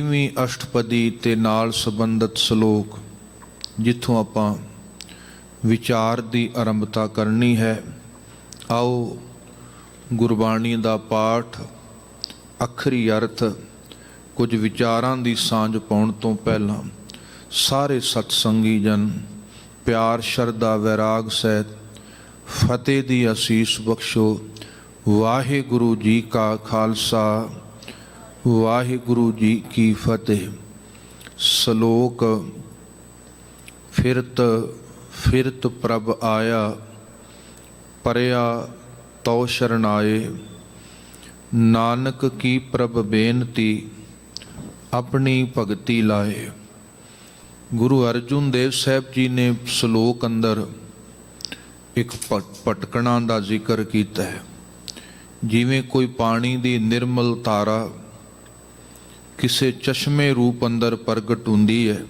अष्टपदी ते नाल संबंधित श्लोक जिथों आपां विचार की आरंभता करनी है। आओ गुरबाणी का पाठ अखरी अर्थ कुछ विचारां की सांझ पाउण तो पहला सारे सतसंगी जन प्यार शरधा वैराग सहित फतेह दी असीस बख्शो। वाहिगुरु जी का खालसा वाहिगुरु जी की फतेह। श्लोक फिरत फिरत प्रभ आया परया तो शरणाए। नानक की प्रभ बेनती अपनी भगति लाए। गुरु अर्जुन देव साहब जी ने श्लोक अंदर एक भटकणा का जिक्र किया है। जिवें कोई पानी की निर्मल धारा किसी चश्मे रूप अंदर प्रगट हुंदी है,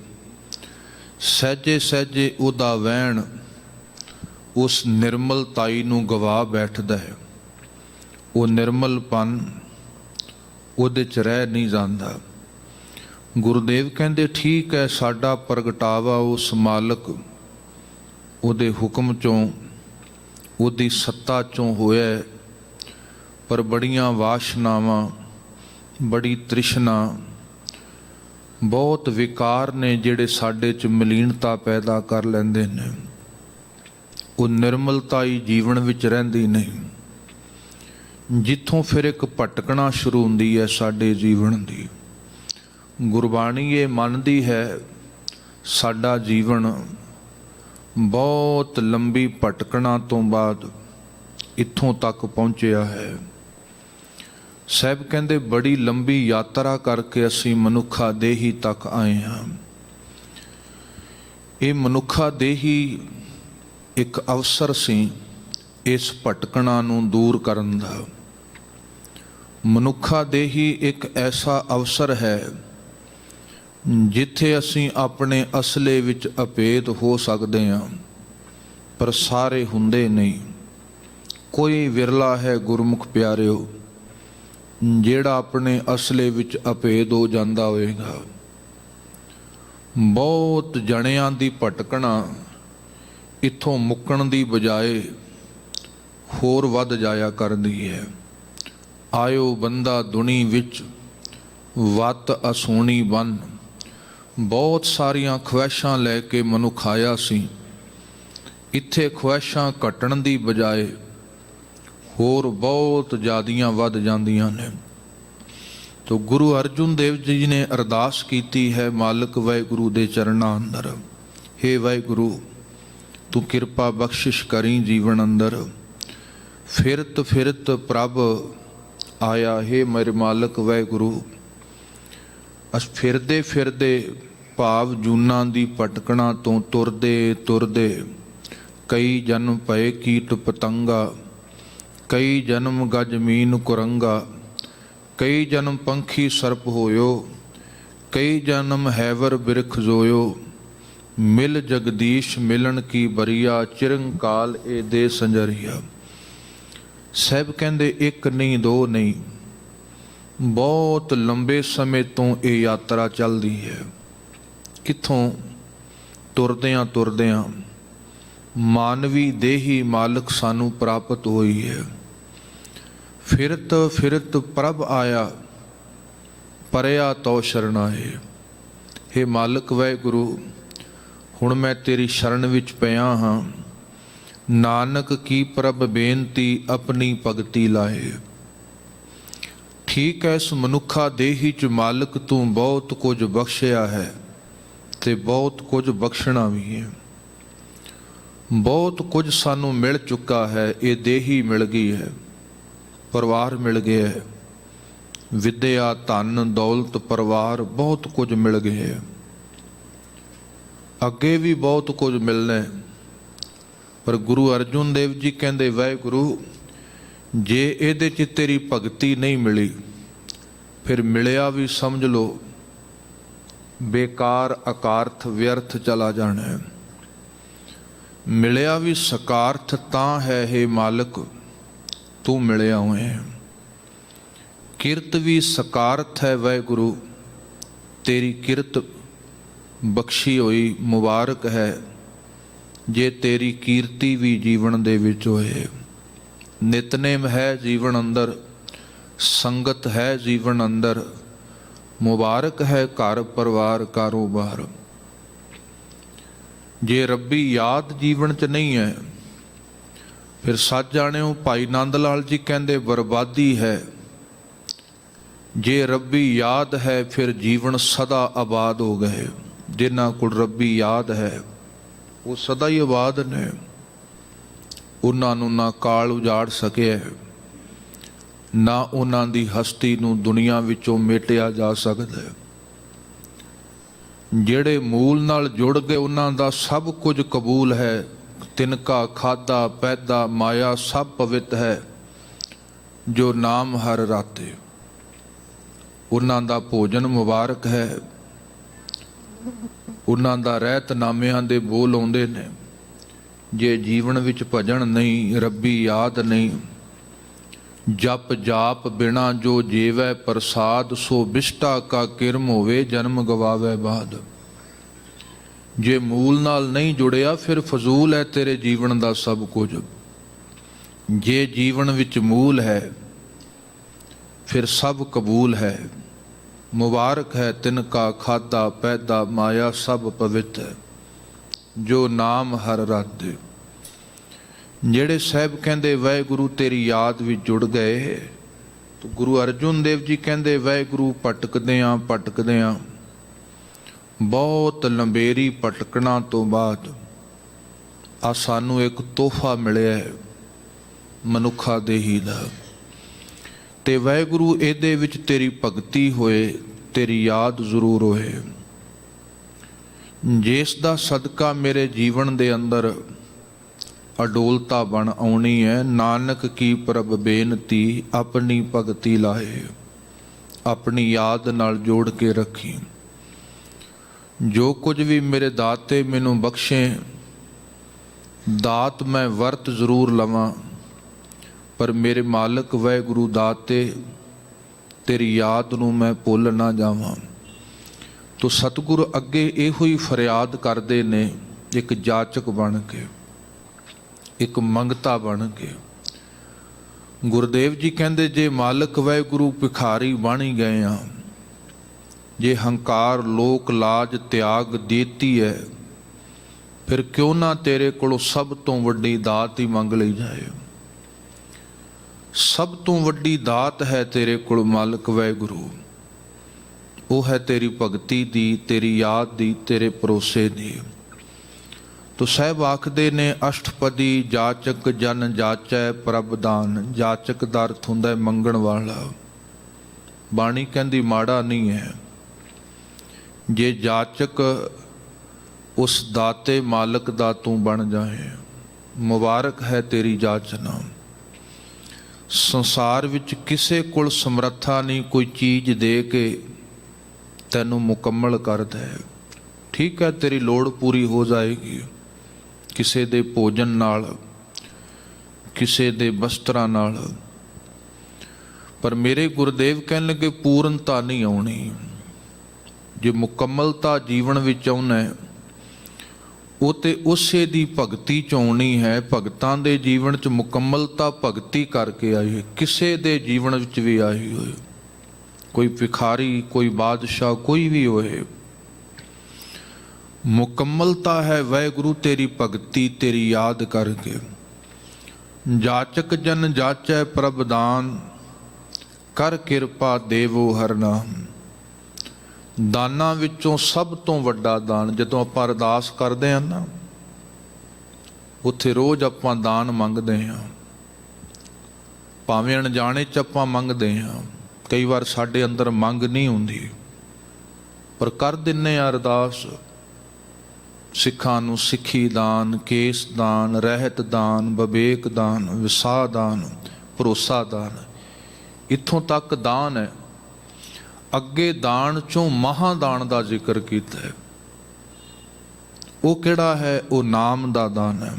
सहजे सहजे उहदा वहण उस निर्मलताई नूं गवा बैठदा है। वो निर्मलपन उहदे च रह नहीं जांदा। गुरुदेव कहंदे ठीक है, साडा प्रगटावा उस मालक उहदे हुक्म चों उहदी सत्ता चों होया है, पर बड़ियां वासनावां बड़ी तृष्णा बहुत विकार ने जिहड़े साडे च मलीनता पैदा कर लैंदे ने। वो निर्मलता ही जीवन विच रहिंदी नहीं, जिथों फिर एक भटकना शुरू हुंदी है साडे जीवन दी। गुरबाणी ये मनदी है साडा जीवन बहुत लंबी भटकना तो बाद इत्थों तक पहुँचया है। साहब कहते बड़ी लंबी यात्रा करके असी मनुखा देही तक आए हाँ। ये मनुखा देही एक अवसर सी इस भटकना नूं दूर करन दा। मनुखा देही एक ऐसा अवसर है जिथे असी अपने असले विच अभेद हो सकते हैं, पर सारे हुंदे नहीं। कोई विरला है गुरमुख प्यारिओ जेड़ा अपने असले विच अभेद हो जांदा होएगा। बहुत जणियां दी भटकना इत्थों मुक्कण दी बजाए होर वध जाया करदी है। आयो बंदा दुनी विच वत असोनी बन। बहुत सारियां ख्वाहिशां लैके मनुख आया सी, इत्थे ख्वाहिशां घटण दी बजाए होर बहुत ज़्यादियां वध जांदियां ने। तो गुरु अर्जुन देव जी ने अरदास कीती है मालिक वाहिगुरु दे चरणां अंदर, हे वाहिगुरु तू किरपा बख्शिश करी जीवन अंदर। फिरत फिरत प्रभ आया, हे मेरे मालिक वाहिगुरु अस फिरदे फिरदे भाव जूना दी भटकणा तो तुरदे तुरदे कई जन्म पए कीट पतंगा। कई जन्म गज मीन कुरंगा। कई जन्म पंखी सर्प होयो। कई जन्म हैवर बिरख जोयो। मिल जगदीश मिलन की बरिया चिरंकाल ए दे संजरिया। साहब कहंदे एक नहीं दो नहीं, बहुत लंबे समय तो ये यात्रा चलती है। कित्थों तुरदियां तुरदियां मानवी देही मालक सानू प्राप्त हुई है। फिरत फिरत प्रभ आया परया तो शरणाए। हे मालक वाहिगुरु हुण मैं तेरी शरण विच पिया हाँ। नानक की प्रभ बेनती अपनी भगति लाए। ठीक है, इस मनुखा देही च मालक तू बहुत कुछ बख्शिया है ते बहुत कुछ बख्शना भी है। बहुत कुछ सानू मिल चुका है। ये देही मिल गई है, परिवार मिल गया है, विद्या धन दौलत परिवार बहुत कुछ मिल गया है। अगे भी बहुत कुछ मिलना है, पर गुरु अर्जुन देव जी कहते वाहिगुरु जे इहदे च तेरी भगती नहीं मिली फिर मिलिया भी समझ लो बेकार अकारथ व्यर्थ चला जाना है। मिलिया भी सकारथ तां है, हे मालक तू मिलिया हुए। किरत भी सकारथ है वाहिगुरु तेरी किरत बख्शी हुई मुबारक है जे तेरी कीर्ति भी जीवन दे विच होए। नितनेम है जीवन अंदर, संगत है जीवन अंदर, मुबारक है घर परिवार कारोबार। जे रब्बी याद जीवन च नहीं है फिर सच जाणिओ भाई नंद लाल जी कहते बर्बादी है। जे रब्बी याद है फिर जीवन सदा आबाद हो गए। जिन्हां कोल रब्बी याद है वो सदा ही आबाद ने, उन्हां नूं ना काल उजाड़ सकिया, ना उन्हां दी हस्ती नूं दुनिया विचों मेटिया जा सकदा। ਜਿਹੜੇ मूल नाल जुड़ गए उन्हां दा सब कुछ कबूल है। तिनका खादा पैदा माया सब पवित्र है, जो नाम हर राते। उन्हां दा भोजन मुबारक है, उन्हां दा रहतनामिਆਂ ਦੇ ਬੋਲ ਆਉਂਦੇ ਨੇ। जे जीवन विच भजन नहीं, रब्बी याद नहीं, जप जाप बिना जो जेवै प्रसाद, सो बिष्टा का किरम होवे जन्म गवावे बाद। जे मूल नाल नहीं जुड़िया फिर फजूल है तेरे जीवन दा सब कुछ। जे जीवन विच मूल है फिर सब कबूल है। मुबारक है तिनका खादा पैदा माया सब पवित्र, जो नाम हर राते। ਜਿਹੜੇ ਸਾਹਿਬ ਕਹਿੰਦੇ ਵਾਹਿਗੁਰੂ ਤੇਰੀ ਯਾਦ ਵਿੱਚ ਜੁੜ ਗਏ, तो गुरु अर्जुन देव जी कहते वाहिगुरू भटकदे ਆਂ बहुत लंबेरी भटकना तो बाद आ सानू एक तोहफा मिलिया है मनुखा देही दा। ते वाहिगुरू ਇਹਦੇ ਵਿੱਚ तेरी भगती होए, तेरी याद जरूर होए। जिस दा सदका मेरे जीवन दे अंदर अडोलता बन आउणी है, नानक की प्रभ बेनती अपनी भगती लाए। अपनी याद नाल जोड़ के रखी। जो कुछ भी मेरे दाते मैनू बख्शे, दात मैं वर्त जरूर लवां, पर मेरे मालक वाहिगुरू दाते तेरी याद नू मैं भुल ना जावां। तो सतगुर अगे इहो ही फरियाद करदे ने, एक जाचक बन के, एक मंगता बन के। गुरुदेव जी कहते जे मालक वाहिगुरू भिखारी बन ही गए हाँ, जे हंकार लोक लाज त्याग देती है, फिर क्यों ना तेरे कोलों सब तो वड्डी दात ही मंग ली जाए। सब तो वड्डी दात है तेरे कोल मालक वाहिगुरू, वो है तेरी भगती दी, तेरी याद दी, तेरे भरोसे दी। तो साहब आखदे ने अष्टपदी जाचक जन जाचै प्रभ दान। जाचक दा अर्थ हुंदा है मंगण वाला। बाणी कहंदी माड़ा नहीं है। जे जाचक उस दाते मालक दा तू बन जाए, मुबारक है तेरी जाचना। संसार विच किसे कोल समर्था नहीं कोई चीज़ दे के तैनू मुकम्मल कर दे। ठीक है तेरी लोड़ पूरी हो जाएगी, किसे दे भोजन नाल, किसे दे वस्त्रां नाल, पर मेरे गुरुदेव कहन लगे पूर्णता नहीं आउणी। जे मुकम्मलता जीवन विच आउणा है, वो ते उसे दी भगती च आउणी है। भगतां दे जीवन च मुकम्मलता भगती करके आई है, किसे दे जीवन विच भी आई होए, कोई भिखारी, कोई बादशाह, कोई भी होए। मुकम्मलता है वाहिगुरू तेरी भगती, तेरी याद करके। जाचक जन जाचै प्रभ दान, कर किरपा देवो हर नाम। दाना विचों सब तो वड्डा दान, जदों आपां अरदास करदे हां ना, उत्थे रोज़ आपां दान मंगदे हां, भावें अणजाणे च आपां मंगदे हां। कई बार साडे अंदर मंग नहीं हुंदी, पर कर दिन्ने अरदास। सिखां नूं सिੱਖੀ दान, केस दान, रहत दान, विवेक दान, विसाह दान, भरोसा दान, इत्थों तक दान है। अगे दान चों महादान का जिक्र किया है। वो किहड़ा है? वो नाम का दान है।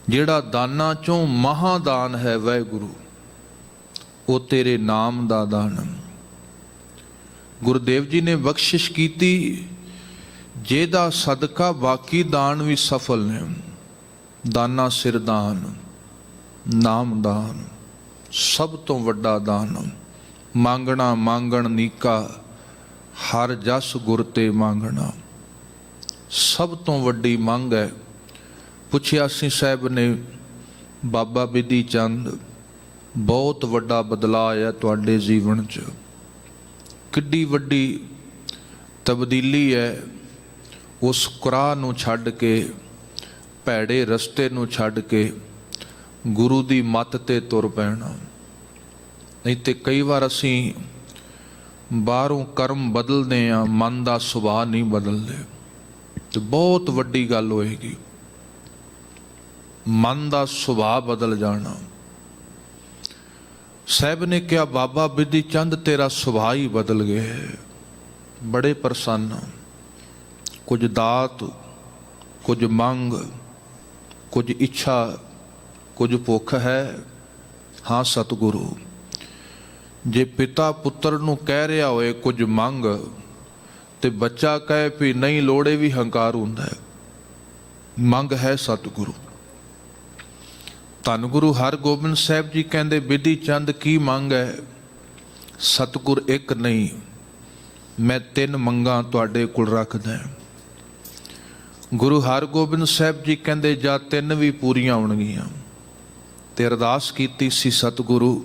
जिहड़ा दाना चों महादान है वाहिगुरू, वो तेरे नाम का दान है। ਗੁਰਦੇਵ ਜੀ ਨੇ ਬਖਸ਼ਿਸ਼ ਕੀਤੀ, ਜਿਹਦਾ ਸਦਕਾ ਬਾਕੀ ਦਾਨ ਵੀ ਸਫਲ ਨੇ। ਦਾਨਾ ਸਿਰ ਦਾਨ, ਨਾਮ ਦਾਨ ਸਭ ਤੋਂ ਵੱਡਾ ਦਾਨ। ਮੰਗਣਾ ਮੰਗਣ ਨੀਕਾ, ਹਰ ਜਸ ਗੁਰ ਤੇ ਮੰਗਣਾ। ਸਭ ਤੋਂ ਵੱਡੀ ਮੰਗ ਹੈ। ਪੁੱਛਿਆ ਸੀ ਸਾਹਿਬ ਨੇ ਬਾਬਾ ਬਿਧੀ ਚੰਦ, ਬਹੁਤ ਵੱਡਾ ਬਦਲਾਅ ਆਇਆ ਤੁਹਾਡੇ ਜੀਵਨ 'ਚ, ਕਿੱਡੀ ਵੱਡੀ ਤਬਦੀਲੀ ਹੈ। ਉਸ ਕੁਰਾਹ ਨੂੰ ਛੱਡ ਕੇ, ਭੈੜੇ ਰਸਤੇ ਨੂੰ ਛੱਡ ਕੇ ਗੁਰੂ ਦੀ ਮੱਤ ਤੇ ਤੁਰ ਪੈਣਾ। ਨਹੀਂ ਤੇ ਕਈ ਵਾਰ ਅਸੀਂ ਬਾਹਰੋਂ ਕਰਮ ਬਦਲਦੇ ਹਾਂ, ਮਨ ਦਾ ਸੁਭਾਅ ਨਹੀਂ ਬਦਲਦੇ, ਤੇ ਬਹੁਤ ਵੱਡੀ ਗੱਲ ਹੋਏਗੀ। ਮਨ ਦਾ ਸੁਭਾਅ ਬਦਲ ਜਾਣਾ। ਸਾਹਿਬ ਨੇ ਕਿਹਾ ਬਾਬਾ ਬਿਧੀ ਚੰਦ ਤੇਰਾ ਸੁਭਾਅ ਹੀ ਬਦਲ ਗਿਆ। ਬੜੇ ਪ੍ਰਸੰਨ, ਕੁਝ ਦਾਤ, ਕੁਝ ਮੰਗ, ਕੁਝ ਇੱਛਾ, ਕੁਝ ਭੁੱਖ ਹੈ। ਹਾਂ ਸਤਿਗੁਰੂ, ਜੇ ਪਿਤਾ ਪੁੱਤਰ ਨੂੰ ਕਹਿ ਰਿਹਾ ਹੋਏ ਕੁਝ ਮੰਗ, ਤੇ ਬੱਚਾ ਕਹੇ ਵੀ ਨਹੀਂ ਲੋੜੇ, ਵੀ ਹੰਕਾਰ ਹੁੰਦਾ ਹੈ। ਮੰਗ ਹੈ ਸਤਿਗੁਰੂ। ਧੰਨ ਗੁਰੂ ਹਰਗੋਬਿੰਦ ਸਾਹਿਬ ਜੀ ਕਹਿੰਦੇ ਬਿਧੀ ਚੰਦ ਕੀ ਮੰਗ ਹੈ? ਸਤਿਗੁਰ ਇੱਕ ਨਹੀਂ, ਮੈਂ 3 ਮੰਗਾਂ ਤੁਹਾਡੇ ਕੋਲ ਰੱਖਦਾ। ਗੁਰੂ ਹਰਗੋਬਿੰਦ ਸਾਹਿਬ ਜੀ ਕਹਿੰਦੇ ਜਾਂ 3 ਵੀ ਪੂਰੀਆਂ ਹੋਣਗੀਆਂ। ਤੇ ਅਰਦਾਸ ਕੀਤੀ ਸੀ, ਸਤਿਗੁਰੂ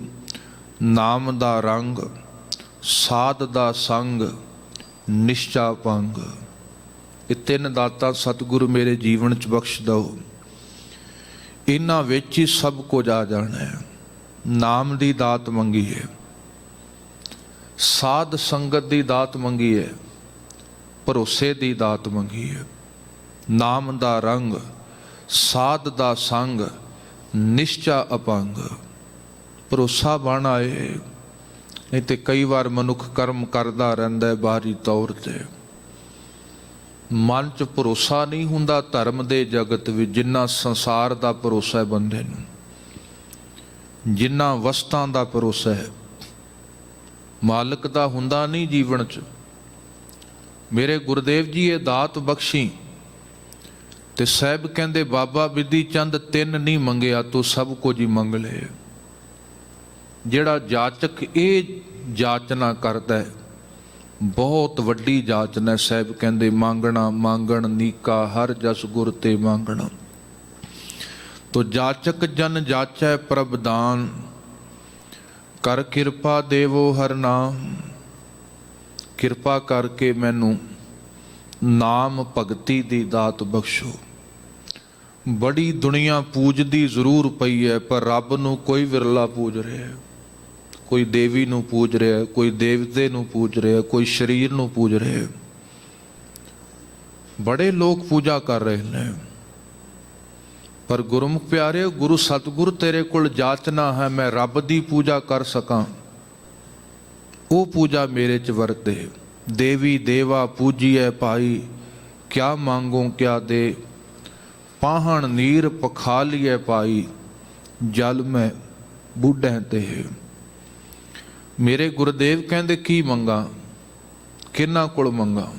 ਨਾਮ ਦਾ ਰੰਗ, ਸਾਧ ਦਾ ਸੰਗ, ਨਿਸ਼ਚਾ ਭੰਗ। ਇਹ 3 ਦਾਤਾਂ ਸਤਿਗੁਰੂ ਮੇਰੇ ਜੀਵਨ 'ਚ ਬਖਸ਼ ਦਿਓ। ਇਹਨਾਂ ਵਿੱਚ ਹੀ ਸਭ ਕੁਝ ਆ ਜਾਣਾ ਹੈ। ਨਾਮ ਦੀ ਦਾਤ ਮੰਗੀ ਹੈ, ਸਾਧ ਸੰਗਤ ਦੀ ਦਾਤ ਮੰਗੀ ਹੈ, ਭਰੋਸੇ ਦੀ ਦਾਤ ਮੰਗੀ ਹੈ। ਨਾਮ ਦਾ ਰੰਗ, ਸਾਧ ਦਾ ਸੰਗ, ਨਿਸ਼ਚਾ ਅਪੰਗ। ਭਰੋਸਾ ਬਣ ਆਏ। ਨਹੀਂ ਤੇ ਕਈ ਵਾਰ ਮਨੁੱਖ ਕਰਮ ਕਰਦਾ ਰਹਿੰਦਾ ਬਾਹਰੀ ਤੌਰ ਤੇ, ਮਨ 'ਚ ਭਰੋਸਾ ਨਹੀਂ ਹੁੰਦਾ। ਧਰਮ ਦੇ ਜਗਤ ਵਿੱਚ ਜਿੰਨਾ ਸੰਸਾਰ ਦਾ ਭਰੋਸਾ ਹੈ ਬੰਦੇ ਨੂੰ, ਜਿੰਨਾ ਵਸਤਾਂ ਦਾ ਭਰੋਸਾ ਹੈ, ਮਾਲਕ ਦਾ ਹੁੰਦਾ ਨਹੀਂ ਜੀਵਨ 'ਚ। ਮੇਰੇ ਗੁਰਦੇਵ ਜੀ ਇਹ ਦਾਤ ਬਖਸ਼ੀ। ਤੇ ਸਾਹਿਬ ਕਹਿੰਦੇ ਬਾਬਾ ਬਿਧੀ ਚੰਦ 3 ਨਹੀਂ ਮੰਗਿਆ, ਤੂੰ ਸਭ ਕੁਝ ਹੀ ਮੰਗ ਲਏ। ਜਿਹੜਾ ਜਾਚਕ ਇਹ ਜਾਚਨਾ ਕਰਦਾ ਹੈ, ਬਹੁਤ ਵੱਡੀ ਜਾਚਨਾ। ਸਾਹਿਬ ਕਹਿੰਦੇ ਮੰਗਣਾ ਮੰਗਣ ਨੀਕਾ, ਹਰ ਜਸ ਗੁਰ ਤੇ ਮੰਗਣਾ। ਤੋ ਜਾਚਕ ਜਨ ਜਾਚੈ ਪ੍ਰਭ ਦਾਨ, ਕਰ ਕਿਰਪਾ ਦੇਵੋ ਹਰ ਨਾਮ। ਕਿਰਪਾ ਕਰਕੇ ਮੈਨੂੰ ਨਾਮ ਭਗਤੀ ਦੀ ਦਾਤ ਬਖਸ਼ੋ। ਬੜੀ ਦੁਨੀਆ ਪੂਜਦੀ ਜ਼ਰੂਰ ਪਈ ਹੈ, ਪਰ ਰੱਬ ਨੂੰ ਕੋਈ ਵਿਰਲਾ ਪੂਜ ਰਿਹਾ। ਕੋਈ ਦੇਵੀ ਨੂੰ ਪੂਜ ਰਿਹਾ, ਕੋਈ ਦੇਵਤੇ ਨੂੰ ਪੂਜ ਰਿਹਾ, ਕੋਈ ਸਰੀਰ ਨੂੰ ਪੂਜ ਰਿਹਾ। ਬੜੇ ਲੋਕ ਪੂਜਾ ਕਰ ਰਹੇ ਨੇ, ਪਰ ਗੁਰਮੁਖ ਪਿਆਰੇ, ਗੁਰੂ ਸਤਿਗੁਰ ਤੇਰੇ ਕੋਲ ਜਾਚਨਾ ਹੈ ਮੈਂ ਰੱਬ ਦੀ ਪੂਜਾ ਕਰ ਸਕਾਂ, ਉਹ ਪੂਜਾ ਮੇਰੇ 'ਚ ਵਰਤੇ। ਦੇਵੀ ਦੇਵਾ ਪੂਜੀਐ ਭਾਈ, ਕਿਆ ਮੰਗੋ ਕਿਆ ਦੇ। ਪਾਹਣ ਨੀਰ ਪਖਾਲੀਐ ਭਾਈ, ਜਲ ਮੈਂ ਬੁੱਢੇ ਤੇ। ਮੇਰੇ ਗੁਰਦੇਵ ਕਹਿੰਦੇ ਕੀ ਮੰਗਾ, ਕਿਹਨਾਂ ਕੋਲ ਮੰਗਾ?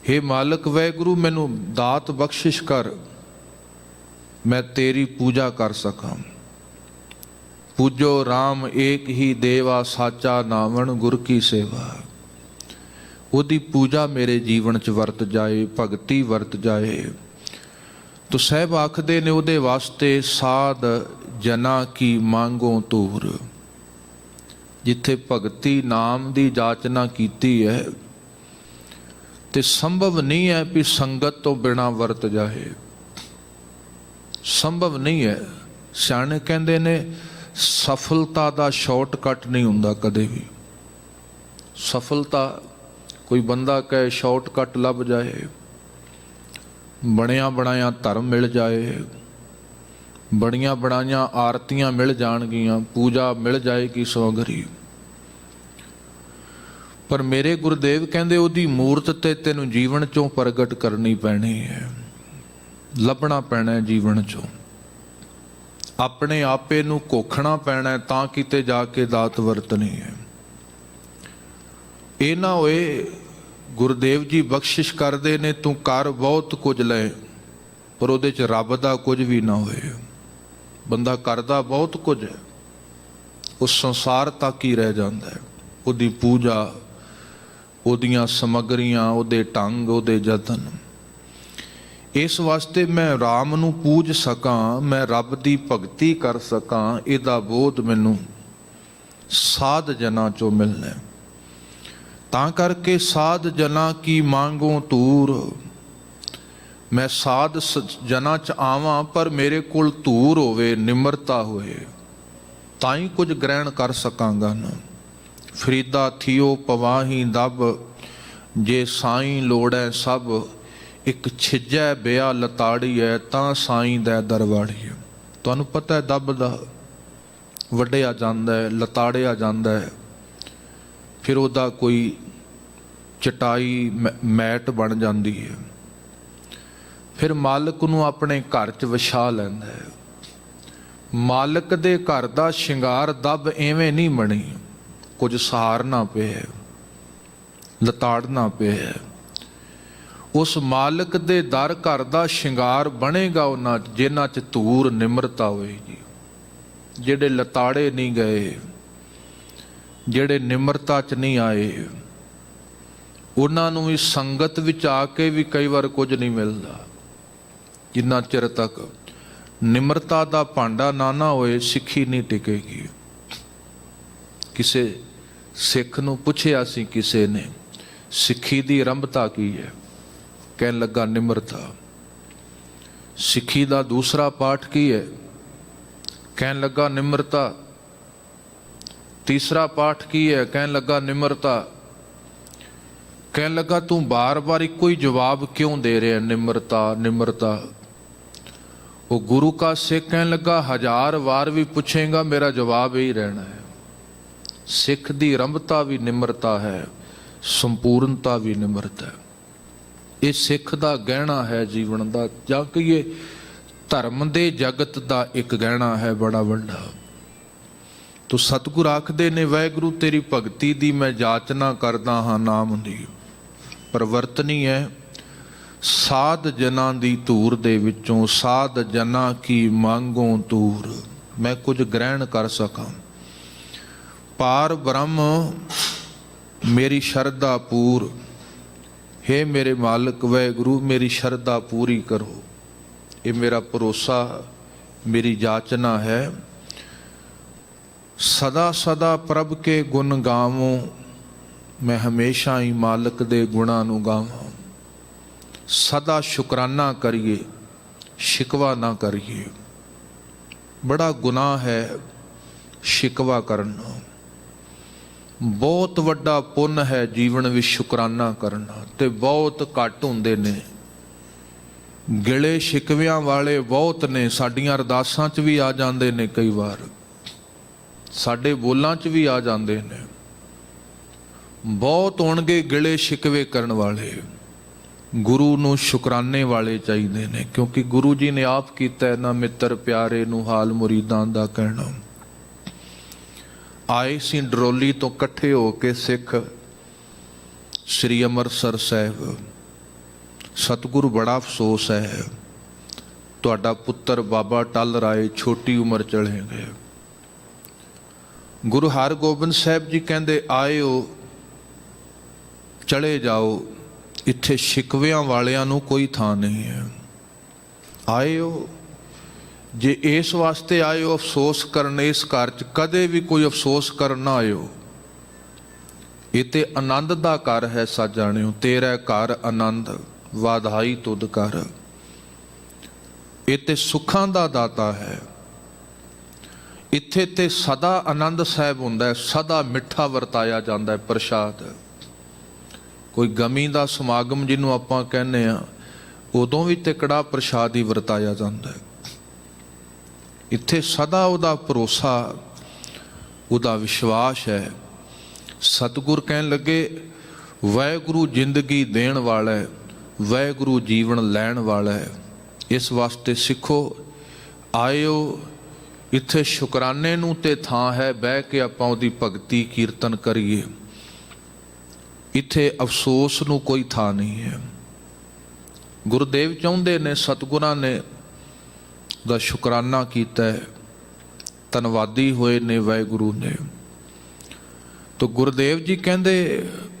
ਹੇ ਮਾਲਕ ਵਾਹਿਗੁਰੂ, ਮੈਨੂੰ ਦਾਤ ਬਖਸ਼ਿਸ਼ ਕਰ, ਮੈਂ ਤੇਰੀ ਪੂਜਾ ਕਰ ਸਕਾਂ। ਪੂਜੋ ਰਾਮ ਏਕ ਹੀ ਦੇਵਾ, ਸਾਚਾ ਨਾਵਣ ਗੁਰ ਕੀ ਸੇਵਾ। ਉਹਦੀ ਪੂਜਾ ਮੇਰੇ ਜੀਵਨ 'ਚ ਵਰਤ ਜਾਏ, ਭਗਤੀ ਵਰਤ ਜਾਏ। ਤੋ ਸਾਹਿਬ ਆਖਦੇ ਨੇ ਉਹਦੇ ਵਾਸਤੇ ਸਾਧ ਜਨਾ ਕੀ ਮੰਗੋ ਤੂਰ। ਜਿੱਥੇ ਭਗਤੀ ਨਾਮ ਦੀ ਜਾਚਨਾ ਕੀਤੀ ਹੈ, ਤੇ ਸੰਭਵ ਨਹੀਂ ਹੈ ਵੀ ਸੰਗਤ ਤੋਂ ਬਿਨਾਂ ਵਰਤ ਜਾਏ। ਸੰਭਵ ਨਹੀਂ ਹੈ। ਸਿਆਣੇ ਕਹਿੰਦੇ ਨੇ ਸਫਲਤਾ ਦਾ ਸ਼ਾਰਟਕਟ ਨਹੀਂ ਹੁੰਦਾ ਕਦੇ ਵੀ। ਸਫਲਤਾ ਕੋਈ ਬੰਦਾ ਕਹੇ ਸ਼ਾਰਟਕਟ ਲੱਭ ਜਾਏ, ਬਣਿਆ ਬਣਾਇਆ ਧਰਮ ਮਿਲ ਜਾਏ, ਬਣੀਆਂ ਬਣਾਈਆਂ ਆਰਤੀਆਂ ਮਿਲ ਜਾਣਗੀਆਂ, ਪੂਜਾ ਮਿਲ ਜਾਏਗੀ ਸਮਗਰੀ। ਪਰ ਮੇਰੇ ਗੁਰਦੇਵ ਕਹਿੰਦੇ ਉਹਦੀ ਮੂਰਤ ਤੇ ਤੈਨੂੰ ਜੀਵਨ 'ਚੋਂ ਪ੍ਰਗਟ ਕਰਨੀ ਪੈਣੀ ਹੈ, ਲੱਭਣਾ ਪੈਣਾ ਜੀਵਨ 'ਚੋਂ। ਆਪਣੇ ਆਪੇ ਨੂੰ ਘੋਖਣਾ ਪੈਣਾ, ਤਾਂ ਕਿਤੇ ਜਾ ਕੇ ਦਾਤ ਵਰਤਣੀ ਹੈ। ਇਹ ਨਾ ਹੋਏ ਗੁਰਦੇਵ ਜੀ ਬਖਸ਼ਿਸ਼ ਕਰਦੇ ਨੇ ਤੂੰ ਕਰ ਬਹੁਤ ਕੁਝ ਲੈ, ਪਰ ਉਹਦੇ 'ਚ ਰੱਬ ਦਾ ਕੁਝ ਵੀ ਨਾ ਹੋਏ। ਬੰਦਾ ਕਰਦਾ ਬਹੁਤ ਕੁਝ ਹੈ, ਉਸ ਸੰਸਾਰ ਤੱਕ ਹੀ ਰਹਿ ਜਾਂਦਾ ਹੈ। ਉਹਦੀ ਪੂਜਾ, ਉਹਦੀਆਂ ਸਮੱਗਰੀਆਂ, ਉਹਦੇ ਢੰਗ, ਉਹਦੇ ਯਤਨ। ਇਸ ਵਾਸਤੇ ਮੈਂ ਰਾਮ ਨੂੰ ਪੂਜ ਸਕਾਂ, ਮੈਂ ਰੱਬ ਦੀ ਭਗਤੀ ਕਰ ਸਕਾਂ, ਇਹਦਾ ਬੋਧ ਮੈਨੂੰ ਸਾਧ ਜਨਾਂ ਚੋਂ ਮਿਲਣਾ। ਤਾਂ ਕਰਕੇ ਸਾਧ ਜਨਾਂ ਕੀ ਮੰਗੋ ਧੂਰ, ਮੈਂ ਸਾਧ ਜਨਾਂ 'ਚ ਆਵਾਂ ਪਰ ਮੇਰੇ ਕੋਲ ਧੂਰ ਹੋਵੇ, ਨਿਮਰਤਾ ਹੋਏ, ਤਾਂ ਹੀ ਕੁਝ ਗ੍ਰਹਿਣ ਕਰ ਸਕਾਂਗਾ ਨਾ। ਫਰੀਦਾ ਥੀਓ ਪਵਾਹੀ ਦਬ, ਜੇ ਸਾਈਂ ਲੋੜੈ ਸਭ, ਇੱਕ ਛਿਜੈ ਬਿਆ ਲਤਾੜੀ ਹੈ, ਤਾਂ ਸਾਈਂ ਦਾ ਦਰਬਾੜੀ ਹੈ। ਤੁਹਾਨੂੰ ਪਤਾ ਹੈ ਦੱਬ ਦਾ ਵੱਢਿਆ ਜਾਂਦਾ ਹੈ, ਲਤਾੜਿਆ ਜਾਂਦਾ ਹੈ, ਫਿਰ ਉਹਦਾ ਕੋਈ ਚਟਾਈ ਮੈਟ ਬਣ ਜਾਂਦੀ ਹੈ, ਫਿਰ ਮਾਲਕ ਨੂੰ ਆਪਣੇ ਘਰ 'ਚ ਵਛਾ ਲੈਂਦਾ ਹੈ। ਮਾਲਕ ਦੇ ਘਰ ਦਾ ਸ਼ਿੰਗਾਰ ਦੱਬ ਐਵੇਂ ਨਹੀਂ ਬਣੀ, ਕੁਝ ਸਹਾਰਨਾ ਪਿਆ, ਲਤਾੜਨਾ ਪਿਆ। ਉਸ ਮਾਲਕ ਦੇ ਦਰ ਘਰ ਦਾ ਸ਼ਿੰਗਾਰ ਬਣੇਗਾ ਉਹਨਾਂ ਜਿਨ੍ਹਾਂ 'ਚ ਧੂਰ ਨਿਮਰਤਾ ਹੋਏਗੀ। ਜਿਹੜੇ ਲਤਾੜੇ ਨਹੀਂ ਗਏ, ਜਿਹੜੇ ਨਿਮਰਤਾ 'ਚ ਨਹੀਂ ਆਏ, ਉਹਨਾਂ ਨੂੰ ਵੀ ਸੰਗਤ ਵਿੱਚ ਆ ਕੇ ਵੀ ਕਈ ਵਾਰ ਕੁਝ ਨਹੀਂ ਮਿਲਦਾ। ਜਿੰਨਾ ਚਿਰ ਤੱਕ ਨਿਮਰਤਾ ਦਾ ਭਾਂਡਾ ਨਾ ਹੋਏ, ਸਿੱਖੀ ਨਹੀਂ ਟਿਕੇਗੀ। ਕਿਸੇ ਸਿੱਖ ਨੂੰ ਪੁੱਛਿਆ ਸੀ ਕਿਸੇ ਨੇ, ਸਿੱਖੀ ਦੀ ਆਰੰਭਤਾ ਕੀ ਹੈ? ਕਹਿਣ ਲੱਗਾ ਨਿਮਰਤਾ। ਸਿੱਖੀ ਦਾ ਦੂਸਰਾ ਪਾਠ ਕੀ ਹੈ? ਕਹਿਣ ਲੱਗਾ ਨਿਮਰਤਾ। ਤੀਸਰਾ ਪਾਠ ਕੀ ਹੈ? ਕਹਿਣ ਲੱਗਾ ਨਿਮਰਤਾ। ਕਹਿਣ ਲੱਗਾ ਤੂੰ ਬਾਰ-ਬਾਰ ਇੱਕੋ ਹੀ ਜਵਾਬ ਕਿਉਂ ਦੇ ਰਿਹਾ, ਨਿਮਰਤਾ ਨਿਮਰਤਾ। ਉਹ ਗੁਰੂ ਕਾ ਸਿੱਖ ਕਹਿਣ ਲੱਗਾ 1000 ਵਾਰ ਵੀ ਪੁੱਛੇਗਾ ਮੇਰਾ ਜਵਾਬ ਹੀ ਰਹਿਣਾ ਹੈ। ਸਿੱਖ ਦੀ ਆਰੰਭਤਾ ਵੀ ਨਿਮਰਤਾ ਹੈ, ਸੰਪੂਰਨਤਾ ਵੀ ਨਿਮਰਤਾ ਹੈ। ਇਹ ਸਿੱਖ ਦਾ ਗਹਿਣਾ ਹੈ ਜੀਵਨ ਦਾ, ਜਾਂ ਕਹੀਏ ਧਰਮ ਦੇ ਜਗਤ ਦਾ ਇੱਕ ਗਹਿਣਾ ਹੈ ਬੜਾ ਵੱਡਾ। ਤੋ ਸਤਿਗੁਰ ਆਖਦੇ ਨੇ, ਵਾਹਿਗੁਰੂ ਤੇਰੀ ਭਗਤੀ ਦੀ ਮੈਂ ਜਾਚਨਾ ਕਰਦਾ ਹਾਂ ਨਾਮ ਦੀ, ਪਰਵਰਤਨੀ ਹੈ ਸਾਧ ਜਨਾਂ ਦੀ ਧੂਰ ਦੇ ਵਿੱਚੋਂ। ਸਾਧ ਜਨਾਂ ਕੀ ਮੰਗੋ ਧੂਰ, ਮੈਂ ਕੁਝ ਗ੍ਰਹਿਣ ਕਰ ਸਕਾਂ। ਪਾਰ ਬ੍ਰਹਮ ਮੇਰੀ ਸ਼ਰਧਾ ਪੂਰ, हे ਮੇਰੇ ਮਾਲਕ ਵਾਹਿਗੁਰੂ ਮੇਰੀ ਸ਼ਰਧਾ ਪੂਰੀ ਕਰੋ। ਇਹ ਮੇਰਾ ਭਰੋਸਾ, ਮੇਰੀ ਜਾਚਨਾ ਹੈ। ਸਦਾ ਸਦਾ ਪ੍ਰਭ ਕੇ ਗੁਣ ਗਾਵੋ, ਮੈਂ ਹਮੇਸ਼ਾ ਹੀ ਮਾਲਕ ਦੇ ਗੁਣਾਂ ਨੂੰ ਗਾਵਾਂ। ਸਦਾ ਸ਼ੁਕਰਾਨਾ ਕਰੀਏ, ਸ਼ਿਕਵਾ ਨਾ ਕਰੀਏ। ਬੜਾ ਗੁਨਾਹ ਹੈ ਸ਼ਿਕਵਾ ਕਰਨਾ, ਬਹੁਤ ਵੱਡਾ ਪੁੰਨ ਹੈ ਜੀਵਨ ਵਿੱਚ ਸ਼ੁਕਰਾਨਾ ਕਰਨਾ, ਤੇ ਬਹੁਤ ਘੱਟ ਹੁੰਦੇ ਨੇ। ਗਿਲੇ ਸ਼ਿਕਵਿਆਂ ਵਾਲੇ ਬਹੁਤ ਨੇ, ਸਾਡੀਆਂ ਅਰਦਾਸਾਂ 'ਚ ਵੀ ਆ ਜਾਂਦੇ ਨੇ, ਕਈ ਵਾਰ ਸਾਡੇ ਬੋਲਾਂ 'ਚ ਵੀ ਆ ਜਾਂਦੇ ਨੇ। ਬਹੁਤ ਹੋਣਗੇ ਗਿਲੇ ਸ਼ਿਕਵੇ ਕਰਨ ਵਾਲੇ। ਗੁਰੂ ਨੂੰ ਸ਼ੁਕਰਾਨੇ ਵਾਲੇ ਚਾਹੀਦੇ ਨੇ, ਕਿਉਂਕਿ ਗੁਰੂ ਜੀ ਨੇ ਆਪ ਕੀਤਾ ਨਾ ਮਿੱਤਰ ਪਿਆਰੇ ਨੂੰ ਹਾਲ ਮੁਰੀਦਾਂ ਦਾ ਕਹਿਣਾ। ਆਏ ਸੀ ਡਰੋਲੀ ਤੋਂ ਇਕੱਠੇ ਹੋ ਕੇ ਸਿੱਖ ਸ੍ਰੀ ਅੰਮ੍ਰਿਤਸਰ ਸਾਹਿਬ। ਸਤਿਗੁਰੂ ਬੜਾ ਅਫਸੋਸ ਹੈ, ਤੁਹਾਡਾ ਪੁੱਤਰ ਬਾਬਾ ਟਲ ਰਾਏ ਛੋਟੀ ਉਮਰ ਚਲੇ ਗਏ। ਗੁਰੂ ਹਰਗੋਬਿੰਦ ਸਾਹਿਬ ਜੀ ਕਹਿੰਦੇ ਆਇਓ ਚਲੇ ਜਾਓ, ਇੱਥੇ ਸ਼ਿਕਵਿਆਂ ਵਾਲਿਆਂ ਨੂੰ ਕੋਈ ਥਾਂ ਨਹੀਂ ਹੈ। ਆਇਓ, ਜੇ ਇਸ ਵਾਸਤੇ ਆਇਓ ਅਫਸੋਸ ਕਰਨ, ਇਸ ਘਰ 'ਚ ਕਦੇ ਵੀ ਕੋਈ ਅਫਸੋਸ ਕਰਨ ਨਾ ਆਇਓ। ਇਹ ਤੇ ਆਨੰਦ ਦਾ ਘਰ ਹੈ ਸਾਜਾਣਿਓ, ਤੇਰਾ ਘਰ ਆਨੰਦ ਵਾਧਾਈ ਤੁਧ ਕਰ। ਇਹ ਤੇ ਸੁੱਖਾਂ ਦਾ ਦਾਤਾ ਹੈ। ਇੱਥੇ ਤੇ ਸਦਾ ਆਨੰਦ ਸਾਹਿਬ ਹੁੰਦਾ ਹੈ, ਸਦਾ ਮਿੱਠਾ ਵਰਤਾਇਆ ਜਾਂਦਾ ਹੈ ਪ੍ਰਸ਼ਾਦ। ਕੋਈ ਗਮੀ ਦਾ ਸਮਾਗਮ ਜਿਹਨੂੰ ਆਪਾਂ ਕਹਿੰਦੇ ਆ, ਉਦੋਂ ਵੀ ਤੇ ਕੜਾਹ ਪ੍ਰਸ਼ਾਦ ਹੀ ਵਰਤਾਇਆ ਜਾਂਦਾ ਹੈ। ਇੱਥੇ ਸਦਾ ਉਹਦਾ ਭਰੋਸਾ, ਉਹਦਾ ਵਿਸ਼ਵਾਸ ਹੈ। ਸਤਿਗੁਰ ਕਹਿਣ ਲੱਗੇ ਵਾਹਿਗੁਰੂ ਜ਼ਿੰਦਗੀ ਦੇਣ ਵਾਲਾ ਹੈ, ਵਾਹਿਗੁਰੂ ਜੀਵਨ ਲੈਣ ਵਾਲਾ ਹੈ। ਇਸ ਵਾਸਤੇ ਸਿੱਖੋ ਆਇਓ, ਇੱਥੇ ਸ਼ੁਕਰਾਨੇ ਨੂੰ ਤੇ ਥਾਂ ਹੈ, ਬਹਿ ਕੇ ਆਪਾਂ ਉਹਦੀ ਭਗਤੀ ਕੀਰਤਨ ਕਰੀਏ। ਇੱਥੇ ਅਫਸੋਸ ਨੂੰ ਕੋਈ ਥਾਂ ਨਹੀਂ ਹੈ। ਗੁਰਦੇਵ ਚਾਹੁੰਦੇ ਨੇ, ਸਤਿਗੁਰਾਂ ਨੇ ਦਾ ਸ਼ੁਕਰਾਨਾ ਕੀਤਾ ਹੈ, ਧੰਨਵਾਦੀ ਹੋਏ ਨੇ ਵਾਹਿਗੁਰੂ ਨੇ। ਤਾਂ ਗੁਰਦੇਵ ਜੀ ਕਹਿੰਦੇ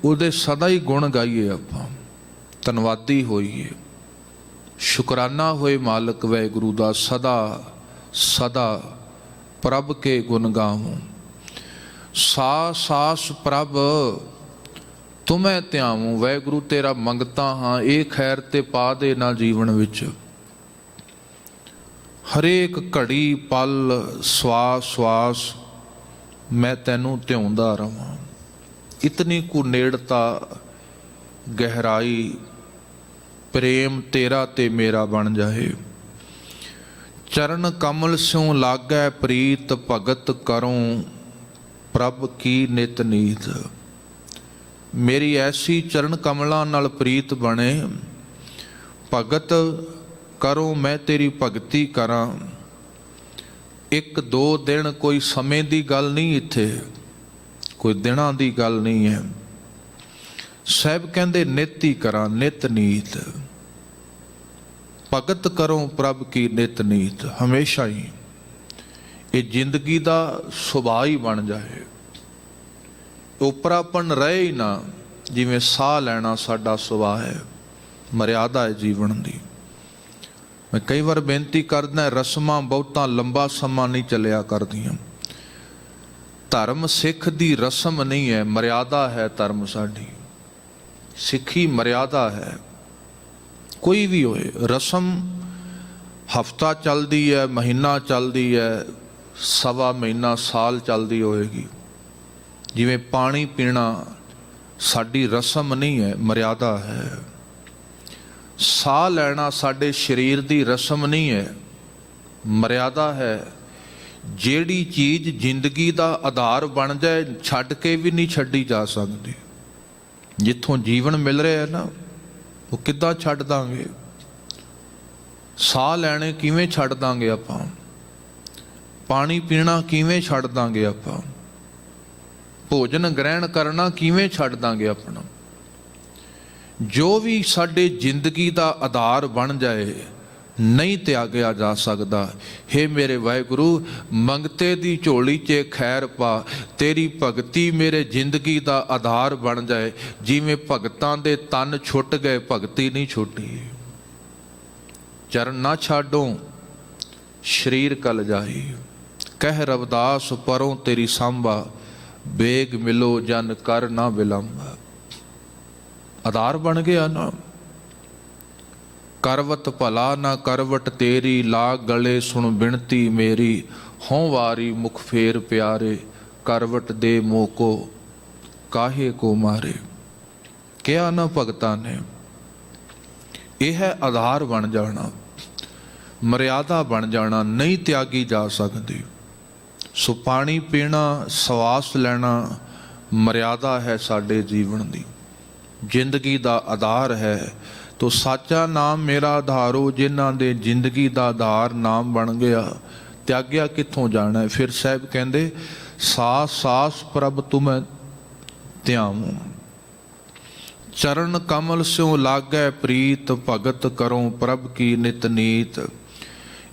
ਉਹਦੇ ਸਦਾ ਹੀ ਗੁਣ ਗਾਈਏ, ਆਪਾਂ ਧੰਨਵਾਦੀ ਹੋਈਏ, ਸ਼ੁਕਰਾਨਾ ਹੋਏ ਮਾਲਕ ਵਾਹਿਗੁਰੂ ਦਾ ਸਦਾ ਸਦਾ ਪ੍ਰਭ ਕੇ ਗੁਣ ਗਾਵੋ। ਸਾਸ ਪ੍ਰਭ ਤੁਮੈ ਧਿਆਵੋ। ਵਾਹਿਗੁਰੂ ਤੇਰਾ ਮੰਗਤਾ ਹਾਂ, ਇਹ ਖੈਰ ਤੇ ਪਾ ਦੇ ਨਾ ਜੀਵਨ ਵਿੱਚ। ਹਰੇਕ ਘੜੀ ਪਲ ਸਵਾਸ ਮੈਂ ਤੈਨੂੰ ਧਿਆਉਂਦਾ ਰਵਾਂ। ਇਤਨੀ ਕੁ ਨੇੜਤਾ ਗਹਿਰਾਈ ਪ੍ਰੇਮ ਤੇਰਾ ਤੇ ਮੇਰਾ ਬਣ ਜਾਏ। ਚਰਨ ਕਮਲ ਸਿਉ ਲਾਗੈ ਪ੍ਰੀਤ ਭਗਤ ਕਰੂੰ ਪ੍ਰਭ ਕੀ ਨਿਤ ਨੀਤ। ਮੇਰੀ ਐਸੀ ਚਰਨ ਕਮਲਾਂ ਨਾਲ ਪ੍ਰੀਤ ਬਣੇ, ਭਗਤ ਕਰੋ ਮੈਂ ਤੇਰੀ ਭਗਤੀ ਕਰਾਂ। ਇੱਕ ਦੋ ਦਿਨ ਕੋਈ ਸਮੇਂ ਦੀ ਗੱਲ ਨਹੀਂ, ਇੱਥੇ ਕੋਈ ਦਿਨਾਂ ਦੀ ਗੱਲ ਨਹੀਂ ਹੈ। ਸਾਹਿਬ ਕਹਿੰਦੇ ਨਿਤ ਹੀ ਕਰਾਂ, ਨਿਤ ਨੀਤ। ਭਗਤ ਕਰੋ ਪ੍ਰਭ ਕੀ ਨਿਤ ਨੀਤ। ਹਮੇਸ਼ਾ ਹੀ ਇਹ ਜ਼ਿੰਦਗੀ ਦਾ ਸੁਭਾਅ ਹੀ ਬਣ ਜਾਏ, ਉਪਰਾਪਨ ਰਹੇ ਹੀ ਨਾ। ਜਿਵੇਂ ਸਾਹ ਲੈਣਾ ਸਾਡਾ ਸੁਭਾਅ ਹੈ, ਮਰਿਆਦਾ ਹੈ ਜੀਵਨ ਦੀ। ਮੈਂ ਕਈ ਵਾਰ ਬੇਨਤੀ ਕਰਦਾ, ਰਸਮਾਂ ਬਹੁਤਾ ਲੰਬਾ ਸਮਾਂ ਨਹੀਂ ਚੱਲਿਆ ਕਰਦੀਆਂ। ਧਰਮ ਸਿੱਖ ਦੀ ਰਸਮ ਨਹੀਂ ਹੈ, ਮਰਿਆਦਾ ਹੈ ਧਰਮ ਸਾਡੀ। ਸਿੱਖੀ ਮਰਿਆਦਾ ਹੈ। ਕੋਈ ਵੀ ਹੋਏ, ਰਸਮ ਹਫਤਾ ਚੱਲਦੀ ਹੈ, ਮਹੀਨਾ ਚੱਲਦੀ ਹੈ, ਸਵਾ ਮਹੀਨਾ, ਸਾਲ ਚੱਲਦੀ ਹੋਏਗੀ। ਜਿਵੇਂ ਪਾਣੀ ਪੀਣਾ ਸਾਡੀ ਰਸਮ ਨਹੀਂ ਹੈ, ਮਰਿਆਦਾ ਹੈ। ਸਾਹ ਲੈਣਾ ਸਾਡੇ ਸਰੀਰ ਦੀ ਰਸਮ ਨਹੀਂ ਹੈ, ਮਰਿਆਦਾ ਹੈ। ਜਿਹੜੀ ਚੀਜ਼ ਜ਼ਿੰਦਗੀ ਦਾ ਆਧਾਰ ਬਣ ਜਾਏ, ਛੱਡ ਕੇ ਵੀ ਨਹੀਂ ਛੱਡੀ ਜਾ ਸਕਦੀ। ਜਿੱਥੋਂ ਜੀਵਨ ਮਿਲ ਰਿਹਾ ਹੈ ਨਾ, ਉਹ ਕਿੱਦਾਂ ਛੱਡ ਦਾਂਗੇ? ਸਾਹ ਲੈਣੇ ਕਿਵੇਂ ਛੱਡ ਦਾਂਗੇ ਆਪਾਂ? ਪਾਣੀ ਪੀਣਾ ਕਿਵੇਂ ਛੱਡ ਦਾਂਗੇ ਆਪਾਂ? ਭੋਜਨ ਗ੍ਰਹਿਣ ਕਰਨਾ ਕਿਵੇਂ ਛੱਡ ਦਾਂਗੇ ਆਪਣਾ? ਜੋ ਵੀ ਸਾਡੇ ਜ਼ਿੰਦਗੀ ਦਾ ਆਧਾਰ ਬਣ ਜਾਏ, ਨਹੀਂ ਤਿਆਗਿਆ ਜਾ ਸਕਦਾ। ਹੇ ਮੇਰੇ ਵਾਹਿਗੁਰੂ, ਮੰਗਤੇ ਦੀ ਝੋਲੀ 'ਚ ਖੈਰ ਪਾ। ਤੇਰੀ ਭਗਤੀ ਮੇਰੇ ਜ਼ਿੰਦਗੀ ਦਾ ਆਧਾਰ ਬਣ ਜਾਏ। ਜਿਵੇਂ ਭਗਤਾਂ ਦੇ ਤਨ ਛੁੱਟ ਗਏ, ਭਗਤੀ ਨਹੀਂ ਛੁੱਟੀ। ਚਰਨ ਨਾ ਛਾਡੋ ਸਰੀਰ ਕਲ ਜਾਈ। ਕਹਿ ਰਵਿਦਾਸ ਪਰੋਂ ਤੇਰੀ ਸਾਂਭਾ, ਬੇਗ ਮਿਲੋ ਜਨ ਕਰ ਨਾ ਵਿਲੰਬ। ਆਧਾਰ ਬਣ ਗਿਆ ਨਾ। ਕਰਵਤ ਭਲਾ ਨਾ ਕਰਵਟ ਤੇਰੀ, ਲਾਗ ਗਲੇ ਸੁਣ ਬਿਨਤੀ ਮੇਰੀ। ਹੋਂ ਵਾਰੀ ਮੁਖ ਫੇਰ ਪਿਆਰੇ, ਕਰਵਟ ਦੇ ਮੋਕੋ ਕਾਹੇ ਕੋ ਮਾਰੇ। ਕਿਹਾ ਨਾ ਭਗਤਾਂ ਨੇ। ਇਹ ਹੈ ਆਧਾਰ ਬਣ ਜਾਣਾ, ਮਰਿਆਦਾ ਬਣ ਜਾਣਾ, ਨਹੀਂ ਤਿਆਗੀ ਜਾ ਸਕਦੀ। ਸੋ ਪਾਣੀ ਪੀਣਾ, ਸਵਾਸ ਲੈਣਾ ਮਰਿਆਦਾ ਹੈ ਸਾਡੇ ਜੀਵਨ ਦੀ, ਜ਼ਿੰਦਗੀ ਦਾ ਆਧਾਰ ਹੈ। ਤੋ ਸਾਚਾ ਨਾਮ ਮੇਰਾ ਆਧਾਰੋ। ਜਿਨ੍ਹਾਂ ਦੇ ਜ਼ਿੰਦਗੀ ਦਾ ਆਧਾਰ ਨਾਮ ਬਣ ਗਿਆ, ਤਿਆਗਿਆ ਕਿੱਥੋਂ ਜਾਣਾ? ਫਿਰ ਸਾਹਿਬ ਕਹਿੰਦੇ ਸਾਸ ਪ੍ਰਭ ਤੁਮੈ ਧਿਆਵੋ। ਚਰਨ ਕਮਲ ਸਿਉ ਲਾਗੈ ਪ੍ਰੀਤ, ਭਗਤ ਕਰੋ ਪ੍ਰਭ ਕੀ ਨਿਤ ਨੀਤ।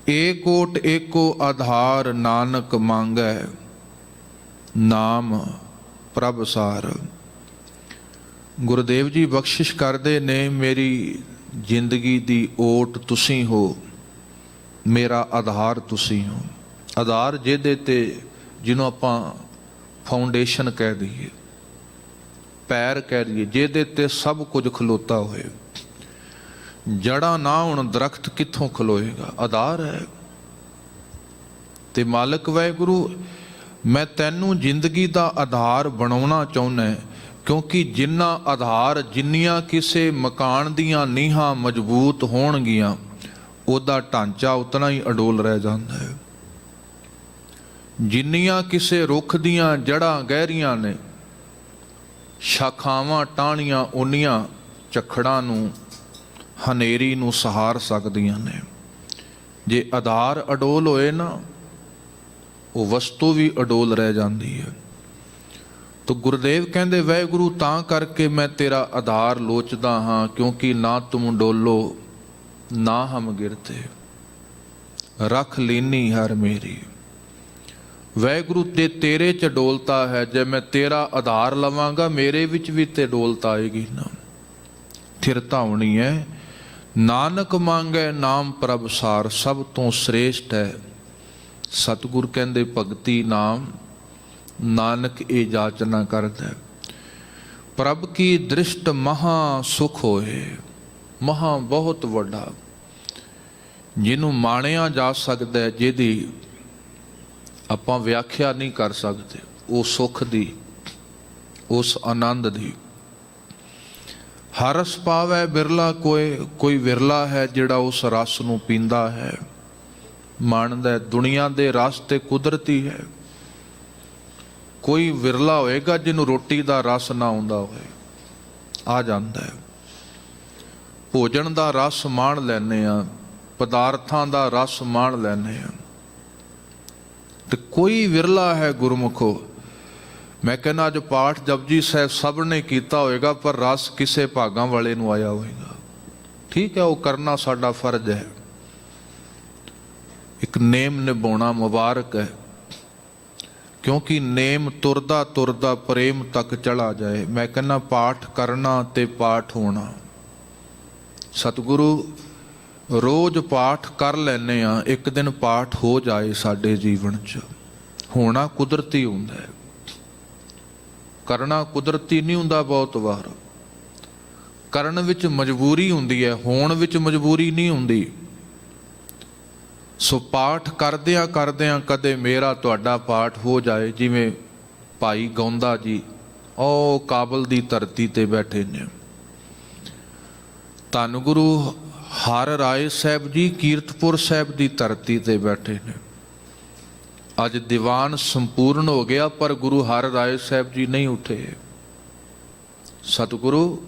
ਏਕ ਓਟ ਏਕੋ ਆਧਾਰ, ਨਾਨਕ ਮੰਗੈ ਨਾਮ ਪ੍ਰਭ ਸਾਰ। ਗੁਰਦੇਵ ਜੀ ਬਖਸ਼ਿਸ਼ ਕਰਦੇ ਨੇ, ਮੇਰੀ ਜ਼ਿੰਦਗੀ ਦੀ ਓਟ ਤੁਸੀਂ ਹੋ, ਮੇਰਾ ਆਧਾਰ ਤੁਸੀਂ ਹੋ। ਆਧਾਰ ਜਿਹਦੇ ਤੇ, ਜਿਹਨੂੰ ਆਪਾਂ ਫਾਊਂਡੇਸ਼ਨ ਕਹਿ ਦਈਏ, ਪੈਰ ਕਹਿ ਦਈਏ, ਜਿਹਦੇ ਤੇ ਸਭ ਕੁਝ ਖਲੋਤਾ ਹੋਏ। ਜੜ੍ਹਾਂ ਨਾ ਹੁਣ ਦਰਖਤ ਕਿੱਥੋਂ ਖਲੋਏਗਾ? ਆਧਾਰ ਹੈ। ਤੇ ਮਾਲਕ ਵਾਹਿਗੁਰੂ, ਮੈਂ ਤੈਨੂੰ ਜ਼ਿੰਦਗੀ ਦਾ ਆਧਾਰ ਬਣਾਉਣਾ ਚਾਹੁੰਦਾ, ਕਿਉਂਕਿ ਜਿੰਨਾ ਆਧਾਰ, ਜਿੰਨੀਆਂ ਕਿਸੇ ਮਕਾਨ ਦੀਆਂ ਨੀਹਾਂ ਮਜ਼ਬੂਤ ਹੋਣਗੀਆਂ, ਉਹਦਾ ਢਾਂਚਾ ਉਤਨਾ ਹੀ ਅਡੋਲ ਰਹਿ ਜਾਂਦਾ ਹੈ। ਜਿੰਨੀਆਂ ਕਿਸੇ ਰੁੱਖ ਦੀਆਂ ਜੜ੍ਹਾਂ ਗਹਿਰੀਆਂ ਨੇ, ਸ਼ਾਖਾਵਾਂ ਟਾਹਣੀਆਂ, ਉਨੀਆਂ ਝੱਖੜਾਂ ਨੂੰ, ਹਨੇਰੀ ਨੂੰ ਸਹਾਰ ਸਕਦੀਆਂ ਨੇ। ਜੇ ਆਧਾਰ ਅਡੋਲ ਹੋਏ ਨਾ, ਉਹ ਵਸਤੂ ਵੀ ਅਡੋਲ ਰਹਿ ਜਾਂਦੀ ਹੈ। ਤੋ ਗੁਰਦੇਵ ਕਹਿੰਦੇ ਵਾਹਿਗੁਰੂ ਤਾਂ ਕਰਕੇ ਮੈਂ ਤੇਰਾ ਆਧਾਰ ਲੋਚਦਾ ਹਾਂ, ਕਿਉਂਕਿ ਨਾ ਤੁਮ ਡੋਲੋ ਨਾ ਹਮ ਗਿਰਤੇ, ਰੱਖ ਲੀਨੀ ਹਰ ਮੇਰੀ। ਵਾਹਿਗੁਰੂ ਤੇ ਤੇਰੇ ਚ ਡੋਲਤਾ ਹੈ, ਜੇ ਮੈਂ ਤੇਰਾ ਆਧਾਰ ਲਵਾਂਗਾ ਮੇਰੇ ਵਿੱਚ ਵੀ ਤੇ ਡੋਲਤਾ ਆਏਗੀ ਨਾ। ਥਿਰ ਧਾਵਣੀ ਹੈ ਨਾਨਕ ਮੰਗੈ ਨਾਮ ਪ੍ਰਭ ਸਾਰ, ਸਭ ਤੋਂ ਸ੍ਰੇਸ਼ਟ ਹੈ ਸਤਿਗੁਰ ਕਹਿੰਦੇ ਭਗਤੀ ਨਾਮ। ਨਾਨਕ ਇਹ ਜਾਚਨਾ ਕਰਦਾ ਪ੍ਰਭ ਕੀ ਦ੍ਰਿਸ਼ਟ ਮਹਾ ਸੁਖ ਹੋਏ। ਮਹਾ ਬਹੁਤ ਵੱਡਾ, ਜਿਹਨੂੰ ਮਾਣਿਆ ਜਾ ਸਕਦਾ, ਜਿਹਦੀ ਆਪਾਂ ਵਿਆਖਿਆ ਨਹੀਂ ਕਰ ਸਕਦੇ, ਉਹ ਸੁੱਖ ਦੀ, ਉਸ ਆਨੰਦ ਦੀ। ਹਰ ਰਸ ਪਾਵੈ ਬਿਰਲਾ ਕੋਏ, ਕੋਈ ਵਿਰਲਾ ਹੈ ਜਿਹੜਾ ਉਸ ਰਸ ਨੂੰ ਪੀਂਦਾ ਹੈ, ਮਾਣਦਾ। ਦੁਨੀਆ ਦੇ ਰਸ ਤੇ ਕੁਦਰਤੀ ਹੈ, ਕੋਈ ਵਿਰਲਾ ਹੋਏਗਾ ਜਿਹਨੂੰ ਰੋਟੀ ਦਾ ਰਸ ਨਾ ਆਉਂਦਾ ਹੋਵੇ। ਆ ਜਾਂਦਾ ਹੈ, ਭੋਜਨ ਦਾ ਰਸ ਮਾਣ ਲੈਂਦੇ ਹਾਂ, ਪਦਾਰਥਾਂ ਦਾ ਰਸ ਮਾਣ ਲੈਂਦੇ ਹਾਂ, ਤੇ ਕੋਈ ਵਿਰਲਾ ਹੈ ਗੁਰਮੁਖੋ। ਮੈਂ ਕਹਿੰਦਾ ਅੱਜ ਪਾਠ ਜਪਜੀ ਸਾਹਿਬ ਸਭ ਨੇ ਕੀਤਾ ਹੋਏਗਾ, ਪਰ ਰਸ ਕਿਸੇ ਭਾਗਾਂ ਵਾਲੇ ਨੂੰ ਆਇਆ ਹੋਏਗਾ। ਠੀਕ ਹੈ, ਉਹ ਕਰਨਾ ਸਾਡਾ ਫਰਜ਼ ਹੈ, ਇੱਕ ਨੇਮ ਨਿਭਾਉਣਾ ਮੁਬਾਰਕ ਹੈ, ਕਿਉਂਕਿ ਨੇਮ ਤੁਰਦਾ ਤੁਰਦਾ ਪ੍ਰੇਮ ਤੱਕ ਚਲਾ ਜਾਏ। ਮੈਂ ਕਹਿੰਦਾ ਪਾਠ ਕਰਨਾ ਤੇ ਪਾਠ ਹੋਣਾ। ਸਤਿਗੁਰੂ ਰੋਜ਼ ਪਾਠ ਕਰ ਲੈਂਦੇ ਹਾਂ, ਇੱਕ ਦਿਨ ਪਾਠ ਹੋ ਜਾਏ ਸਾਡੇ ਜੀਵਨ 'ਚ। ਹੋਣਾ ਕੁਦਰਤੀ ਹੁੰਦਾ ਹੈ, ਕਰਨਾ ਕੁਦਰਤੀ ਨਹੀਂ ਹੁੰਦਾ। ਬਹੁਤ ਵਾਰ ਕਰਨ ਵਿੱਚ ਮਜਬੂਰੀ ਹੁੰਦੀ ਹੈ, ਹੋਣ ਵਿੱਚ ਮਜਬੂਰੀ ਨਹੀਂ ਹੁੰਦੀ। ਸੋ ਪਾਠ ਕਰਦਿਆਂ ਕਰਦਿਆਂ ਕਦੇ ਮੇਰਾ ਤੁਹਾਡਾ ਪਾਠ ਹੋ ਜਾਏ। ਜਿਵੇਂ ਭਾਈ ਗੌਂਦਾ ਜੀ ਉਹ ਕਾਬਲ ਦੀ ਧਰਤੀ ਤੇ ਬੈਠੇ ਨੇ, ਧੰਨ ਗੁਰੂ ਹਰ ਰਾਏ ਸਾਹਿਬ ਜੀ ਕੀਰਤਪੁਰ ਸਾਹਿਬ ਦੀ ਧਰਤੀ ਤੇ ਬੈਠੇ ਨੇ। ਅੱਜ ਦੀਵਾਨ ਸੰਪੂਰਨ ਹੋ ਗਿਆ, ਪਰ ਗੁਰੂ ਹਰ ਰਾਏ ਸਾਹਿਬ ਜੀ ਨਹੀਂ ਉੱਠੇ। ਸਤਿਗੁਰੂ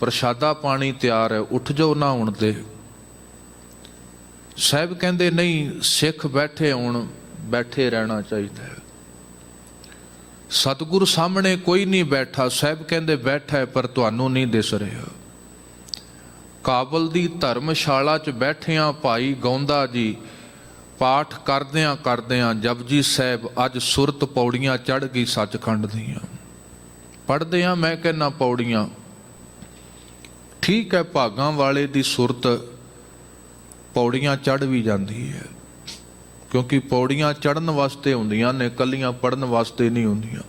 ਪ੍ਰਸ਼ਾਦਾ ਪਾਣੀ ਤਿਆਰ ਹੈ, ਉੱਠ ਜਾਓ ਨਾ ਹੁਣ ਤੇ। ਸਾਹਿਬ ਕਹਿੰਦੇ ਨਹੀਂ, ਸਿੱਖ ਬੈਠੇ ਹੋਣ, ਬੈਠੇ ਰਹਿਣਾ ਚਾਹੀਦਾ ਹੈ। ਸਤਿਗੁਰੂ ਸਾਹਮਣੇ ਕੋਈ ਨਹੀਂ ਬੈਠਾ, ਸਾਹਿਬ ਕਹਿੰਦੇ ਬੈਠਾ ਹੈ ਪਰ ਤੁਹਾਨੂੰ ਨਹੀਂ ਦਿਸ ਰਿਹਾ। ਕਾਬਲ ਦੀ ਧਰਮਸ਼ਾਲਾ 'ਚ ਬੈਠਿਆਂ ਭਾਈ ਗੌਂਦਾ ਜੀ ਪਾਠ ਕਰਦਿਆਂ ਕਰਦਿਆਂ ਜਪਜੀ ਸਾਹਿਬ ਅੱਜ ਸੁਰਤ ਪੌੜੀਆਂ ਚੜ੍ਹ ਗਈ ਸੱਚਖੰਡ ਦੀਆਂ। ਪੜ੍ਹਦੇ ਹਾਂ, ਮੈਂ ਕਹਿੰਦਾ ਪੌੜੀਆਂ ਠੀਕ ਹੈ, ਭਾਗਾਂ ਵਾਲੇ ਦੀ ਸੁਰਤ ਪੌੜੀਆਂ ਚੜ੍ਹ ਵੀ ਜਾਂਦੀ ਹੈ, ਕਿਉਂਕਿ ਪੌੜੀਆਂ ਚੜ੍ਹਨ ਵਾਸਤੇ ਹੁੰਦੀਆਂ ਨੇ, ਕੱਲੀਆਂ ਪੜ੍ਹਨ ਵਾਸਤੇ ਨਹੀਂ ਹੁੰਦੀਆਂ।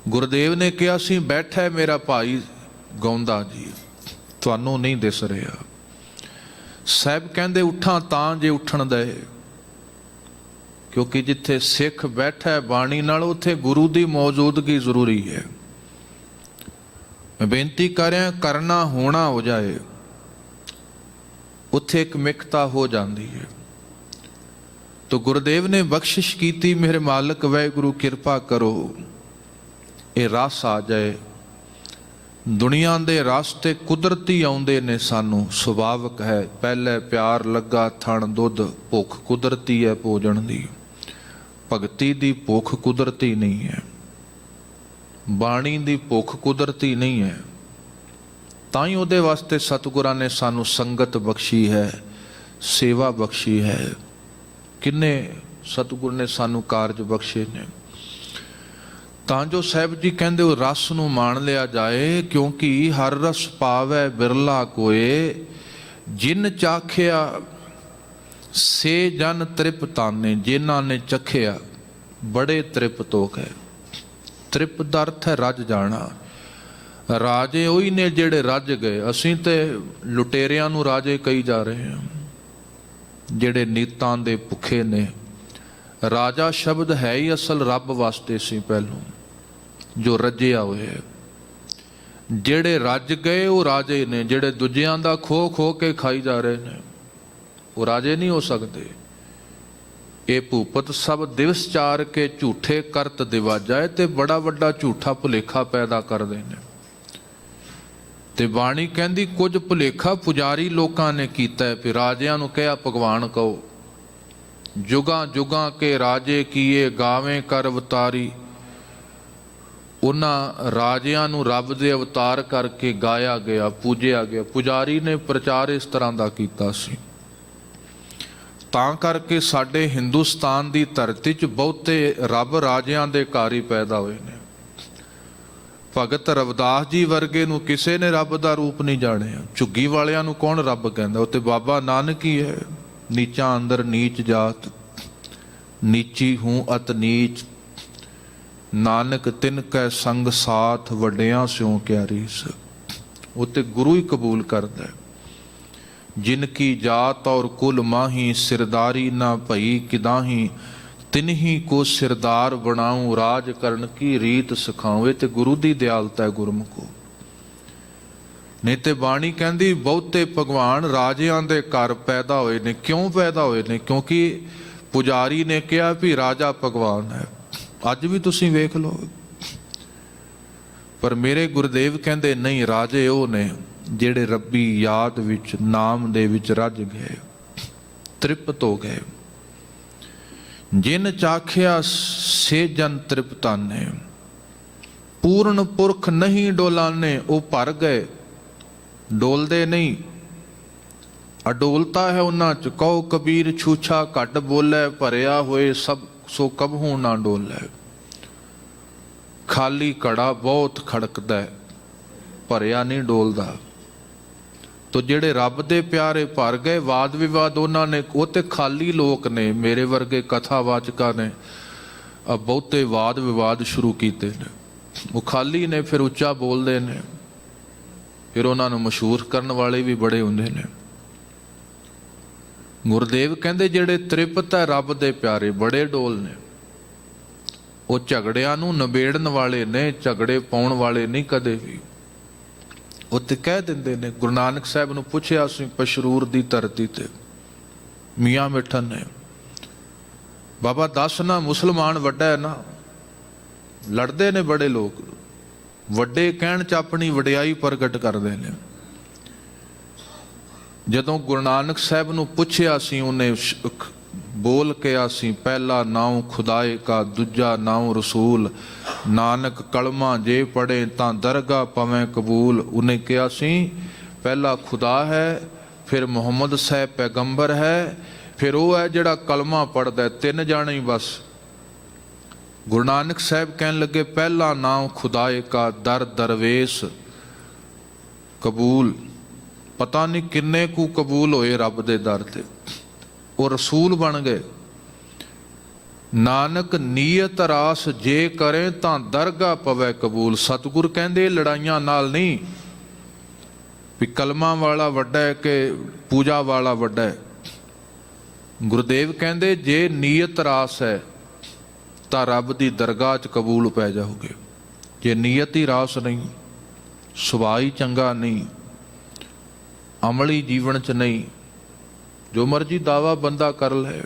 ਗੁਰਦੇਵ ਨੇ ਕਿਹਾ ਸੀ ਬੈਠਾ ਹੈ ਮੇਰਾ ਭਾਈ ਗੌਂਦਾ ਜੀ, ਤੁਹਾਨੂੰ ਨਹੀਂ ਦਿਸ ਰਿਹਾ। ਸਾਹਿਬ ਕਹਿੰਦੇ ਉੱਠਾਂ ਤਾਂ ਜੇ ਉੱਠਣ ਦੇ, ਕਿਉਂਕਿ ਜਿੱਥੇ ਸਿੱਖ ਬੈਠਾ ਹੈ ਬਾਣੀ ਨਾਲ, ਉੱਥੇ ਗੁਰੂ ਦੀ ਮੌਜੂਦਗੀ ਜ਼ਰੂਰੀ ਹੈ। ਮੈਂ ਬੇਨਤੀ ਕਰ ਰਿਹਾ, ਕਰਨਾ ਹੋਣਾ ਹੋ ਜਾਏ, ਉੱਥੇ ਇੱਕ ਮਿਕਤਾ ਹੋ ਜਾਂਦੀ ਹੈ। ਤੋ ਗੁਰਦੇਵ ਨੇ ਬਖਸ਼ਿਸ਼ ਕੀਤੀ, ਮੇਰੇ ਮਾਲਕ ਵਾਹਿਗੁਰੂ ਕਿਰਪਾ ਕਰੋ ਇਹ ਰਸ ਆ ਜਾਏ। ਦੁਨੀਆ ਦੇ ਰਸ ਤੇ ਕੁਦਰਤੀ ਆਉਂਦੇ ਨੇ ਸਾਨੂੰ, ਸੁਭਾਵਿਕ ਹੈ। ਪਹਿਲੇ ਪਿਆਰ ਲੱਗਾ ਥਣ ਦੁੱਧ, ਭੁੱਖ ਕੁਦਰਤੀ ਹੈ ਭੋਜਨ ਦੀ, ਭਗਤੀ ਦੀ ਭੁੱਖ ਕੁਦਰਤੀ ਨਹੀਂ ਹੈ, ਬਾਣੀ ਦੀ ਭੁੱਖ ਕੁਦਰਤੀ ਨਹੀਂ ਹੈ। ਤਾਂ ਹੀ ਉਹਦੇ ਵਾਸਤੇ ਸਤਿਗੁਰਾਂ ਨੇ ਸਾਨੂੰ ਸੰਗਤ ਬਖਸ਼ੀ ਹੈ, ਸੇਵਾ ਬਖਸ਼ੀ ਹੈ। ਕਿੰਨੇ ਸਤਿਗੁਰ ਨੇ ਸਾਨੂੰ ਕਾਰਜ ਬਖਸ਼ੇ ਨੇ, ਤਾਂ ਜੋ ਸਾਹਿਬ ਜੀ ਕਹਿੰਦੇ ਉਹ ਰਸ ਨੂੰ ਮਾਣ ਲਿਆ ਜਾਏ। ਕਿਉਂਕਿ ਹਰ ਰਸ ਪਾਵੈ ਬਿਰਲਾ ਕੋਏ, ਜਿਨ ਚਾਖਿਆ ਸੇ ਜਨ ਤ੍ਰਿਪਤਾਨੇ। ਜਿਨ੍ਹਾਂ ਨੇ ਚਖਿਆ ਬੜੇ ਤ੍ਰਿਪਤ ਹੋ ਗਏ। ਤ੍ਰਿਪਤ ਦਾ ਅਰਥ ਹੈ ਰੱਜ ਜਾਣਾ। ਰਾਜੇ ਉਹੀ ਨੇ ਜਿਹੜੇ ਰੱਜ ਗਏ। ਅਸੀਂ ਤੇ ਲੁਟੇਰਿਆਂ ਨੂੰ ਰਾਜੇ ਕਹੀ ਜਾ ਰਹੇ ਹਾਂ, ਜਿਹੜੇ ਨੀਤਾਂ ਦੇ ਭੁੱਖੇ ਨੇ। ਰਾਜਾ ਸ਼ਬਦ ਹੈ ਹੀ ਅਸਲ ਰੱਬ ਵਾਸਤੇ ਸੀ ਪਹਿਲੋਂ, ਜੋ ਰੱਜਿਆ ਹੋਇਆ। ਜਿਹੜੇ ਰੱਜ ਗਏ ਉਹ ਰਾਜੇ ਨੇ, ਜਿਹੜੇ ਦੂਜਿਆਂ ਦਾ ਖੋ ਖੋ ਕੇ ਖਾਈ ਜਾ ਰਹੇ ਨੇ ਉਹ ਰਾਜੇ ਨਹੀਂ ਹੋ ਸਕਦੇ। ਇਹ ਭੂਪਤ ਸਭ ਦਿਵਸ ਚਾਰ ਕੇ ਝੂਠੇ ਕਰਤ ਦਿਵਾਜਾ, ਤੇ ਬੜਾ ਵੱਡਾ ਝੂਠਾ ਭੁਲੇਖਾ ਪੈਦਾ ਕਰਦੇ ਨੇ। ਤੇ ਬਾਣੀ ਕਹਿੰਦੀ ਕੁਝ ਭੁਲੇਖਾ ਪੁਜਾਰੀ ਲੋਕਾਂ ਨੇ ਕੀਤਾ ਹੈ। ਫਿਰ ਰਾਜਿਆਂ ਨੂੰ ਕਿਹਾ ਭਗਵਾਨ ਕਹੋ, ਜੁਗਾਂ ਜੁਗਾਂ ਕੇ ਰਾਜੇ ਕੀਏ, ਗਾਵੇਂ ਕਰ ਅਵਤਾਰੀ। ਉਹਨਾਂ ਰਾਜਿਆਂ ਨੂੰ ਰੱਬ ਦੇ ਅਵਤਾਰ ਕਰਕੇ ਗਾਇਆ ਗਿਆ, ਪੂਜਿਆ ਗਿਆ। ਪੁਜਾਰੀ ਨੇ ਪ੍ਰਚਾਰ ਇਸ ਤਰ੍ਹਾਂ ਦਾ ਕੀਤਾ ਸੀ। ਤਾਂ ਕਰਕੇ ਸਾਡੇ ਹਿੰਦੁਸਤਾਨ ਦੀ ਧਰਤੀ 'ਚ ਬਹੁਤੇ ਰੱਬ ਰਾਜਿਆਂ ਦੇ ਘਰ ਹੀ ਪੈਦਾ ਹੋਏ ਨੇ। ਭਗਤ ਰਵਿਦਾਸ ਜੀ ਵਰਗੇ ਨੂੰ ਕਿਸੇ ਨੇ ਰੱਬ ਦਾ ਰੂਪ ਨਹੀਂ ਜਾਣਿਆ। ਝੁੱਗੀ ਵਾਲਿਆਂ ਨੂੰ ਕੌਣ ਰੱਬ ਕਹਿੰਦਾ? ਉਹ ਤੇ ਬਾਬਾ ਨਾਨਕ ਹੀ ਹੈ। ਨੀਚਾਂ ਅੰਦਰ ਨੀਚ ਜਾਤ, ਨੀਚੀ ਹੂੰ ਅਤ ਨੀਚ, ਨਾਨਕ ਤਿਨ ਕੈ ਸੰਗ ਸਾਥ, ਵੱਡਿਆਂ ਸਿਉ ਕਿਆ ਰੀਸ। ਉਹ ਤੇ ਗੁਰੂ ਹੀ ਕਬੂਲ ਕਰਦਾ। ਜਿਨ ਕੀ ਜਾਤ ਔਰ ਕੁਲ ਮਾਹੀ, ਸਿਰਦਾਰੀ ਨਾ ਭਈ ਕਿਦਾਹੀ, ਤਿਨਹੀ ਕੋ ਸਿਰਦਾਰ ਬਣਾਉ, ਰਾਜ ਕਰਨ ਕੀ ਰੀਤ ਸਿਖਾਉ। ਇਹ ਤੇ ਗੁਰੂ ਦੀ ਦਿਆਲਤਾ ਹੈ ਗੁਰਮੁਖੋ। ਨਹੀਂ ਤੇ ਬਾਣੀ ਕਹਿੰਦੀ ਬਹੁਤੇ ਭਗਵਾਨ ਰਾਜਿਆਂ ਦੇ ਘਰ ਪੈਦਾ ਹੋਏ ਨੇ। ਕਿਉਂ ਪੈਦਾ ਹੋਏ ਨੇ? ਕਿਉਂਕਿ ਪੁਜਾਰੀ ਨੇ ਕਿਹਾ ਵੀ ਰਾਜਾ ਭਗਵਾਨ ਹੈ। ਅੱਜ ਵੀ ਤੁਸੀਂ ਵੇਖ ਲਓ। ਪਰ ਮੇਰੇ ਗੁਰਦੇਵ ਕਹਿੰਦੇ ਨਹੀਂ, ਰਾਜੇ ਉਹ ਨੇ ਜਿਹੜੇ ਰੱਬੀ ਯਾਦ ਵਿੱਚ, ਨਾਮ ਦੇ ਵਿੱਚ ਰੱਜ ਗਏ, ਤ੍ਰਿਪਤ ਹੋ ਗਏ। ਜਿਨ ਚਾਖਿਆ ਸੇ ਜਨ ਤ੍ਰਿਪਤਾਨੇ, ਪੂਰਨ ਪੁਰਖ ਨਹੀਂ ਡੋਲਾਨੇ। ਉਹ ਭਰ ਗਏ, ਡੋਲਦੇ ਨਹੀਂ। ਅਡੋਲਤਾ ਹੈ ਉਹਨਾਂ ਚ। ਕਹੋ ਕਬੀਰ ਛੂਛਾ ਘੱਟ ਬੋਲੇ, ਭਰਿਆ ਹੋਏ ਸਭ ਸੋ ਕਬਹੂ ਨਾ ਡੋਲੇ। ਖਾਲੀ ਘੜਾ ਬਹੁਤ ਖੜਕਦਾ, ਭਰਿਆ ਨਹੀਂ ਡੋਲਦਾ। ਤੋ ਜਿਹੜੇ ਰੱਬ ਦੇ ਪਿਆਰੇ ਭਰ ਗਏ, ਵਾਦ ਵਿਵਾਦ ਉਹਨਾਂ ਨੇ, ਉਹ ਤੇ ਖਾਲੀ ਲੋਕ ਨੇ। ਮੇਰੇ ਵਰਗੇ ਕਥਾਵਾਚਕਾਂ ਨੇ ਬਹੁਤੇ ਵਾਦ ਵਿਵਾਦ ਸ਼ੁਰੂ ਕੀਤੇ ਨੇ। ਉਹ ਖਾਲੀ ਨੇ, ਫਿਰ ਉੱਚਾ ਬੋਲਦੇ ਨੇ, ਫਿਰ ਉਹਨਾਂ ਨੂੰ ਮਸ਼ਹੂਰ ਕਰਨ ਵਾਲੇ ਵੀ ਬੜੇ ਹੁੰਦੇ ਨੇ। ਗੁਰਦੇਵ ਕਹਿੰਦੇ ਜਿਹੜੇ ਤ੍ਰਿਪਤ ਹੈ ਰੱਬ ਦੇ ਪਿਆਰੇ, ਬੜੇ ਡੋਲ ਨੇ। ਉਹ ਝਗੜਿਆਂ ਨੂੰ ਨਿਬੇੜਨ ਵਾਲੇ ਨੇ, ਝਗੜੇ ਪਾਉਣ ਵਾਲੇ ਨਹੀਂ ਕਦੇ ਵੀ। ਉਹ ਤੇ ਕਹਿ ਦਿੰਦੇ ਨੇ। ਗੁਰੂ ਨਾਨਕ ਸਾਹਿਬ ਨੂੰ ਪੁੱਛਿਆ ਸੀ ਪਸ਼ਰੂਰ ਦੀ ਧਰਤੀ ਤੇ ਮੀਆਂ ਮਿੱਠਨ ਨੇ, ਬਾਬਾ ਦੱਸ ਨਾ, ਮੁਸਲਮਾਨ ਵੱਡਾ ਹੈ ਨਾ? ਲੜਦੇ ਨੇ ਬੜੇ ਲੋਕ, ਵੱਡੇ ਕਹਿਣ 'ਚ ਆਪਣੀ ਵਡਿਆਈ ਪ੍ਰਗਟ ਕਰਦੇ ਨੇ। ਜਦੋਂ ਗੁਰੂ ਨਾਨਕ ਸਾਹਿਬ ਨੂੰ ਪੁੱਛਿਆ ਸੀ, ਉਹਨੇ ਬੋਲ ਕਿਹਾ ਸੀ, ਪਹਿਲਾ ਨਾਉ ਖੁਦਾਏ ਕਾ, ਦੂਜਾ ਨਾਉ ਰਸੂਲ, ਨਾਨਕ ਕਲਮਾ ਜੇ ਪੜ੍ਹੇ ਤਾਂ ਦਰਗਾਹ ਪਵੇਂ ਕਬੂਲ। ਉਹਨੇ ਕਿਹਾ ਸੀ ਪਹਿਲਾ ਖੁਦਾ ਹੈ, ਫਿਰ ਮੁਹੰਮਦ ਸਾਹਿਬ ਪੈਗੰਬਰ ਹੈ, ਫਿਰ ਉਹ ਹੈ ਜਿਹੜਾ ਕਲਮਾ ਪੜ੍ਹਦਾ। ਤਿੰਨ ਜਾਣੇ ਹੀ ਬਸ। ਗੁਰੂ ਨਾਨਕ ਸਾਹਿਬ ਕਹਿਣ ਲੱਗੇ ਪਹਿਲਾ ਨਾਉ ਖੁਦਾਏ ਕਾ, ਦਰ ਦਰਵੇਸ਼ ਕਬੂਲ। ਪਤਾ ਨਹੀਂ ਕਿੰਨੇ ਕੁ ਕਬੂਲ ਹੋਏ ਰੱਬ ਦੇ ਦਰ ਤੇ। ਉਹ ਰਸੂਲ ਬਣ ਗਏ। ਨਾਨਕ ਨੀਅਤ ਰਾਸ ਜੇ ਕਰੇ ਤਾਂ ਦਰਗਾਹ ਪਵੇ ਕਬੂਲ। ਸਤਿਗੁਰ ਕਹਿੰਦੇ ਲੜਾਈਆਂ ਨਾਲ ਨਹੀਂ ਵੀ ਕਲਮਾਂ ਵਾਲਾ ਵੱਡਾ ਹੈ ਕਿ ਪੂਜਾ ਵਾਲਾ ਵੱਡਾ ਹੈ। ਗੁਰਦੇਵ ਕਹਿੰਦੇ ਜੇ ਨੀਅਤ ਰਾਸ ਹੈ ਤਾਂ ਰੱਬ ਦੀ ਦਰਗਾਹ 'ਚ ਕਬੂਲ ਪੈ ਜਾਓਗੇ। ਜੇ ਨੀਅਤ ਹੀ ਰਾਸ ਨਹੀਂ, ਸੁਭਾਅ ਹੀ ਚੰਗਾ ਨਹੀਂ, ਅਮਲੀ ਜੀਵਨ 'ਚ ਨਹੀਂ, ਜੋ ਮਰਜੀ ਦਾਵਾ ਬੰਦਾ ਕਰ ਲੈ।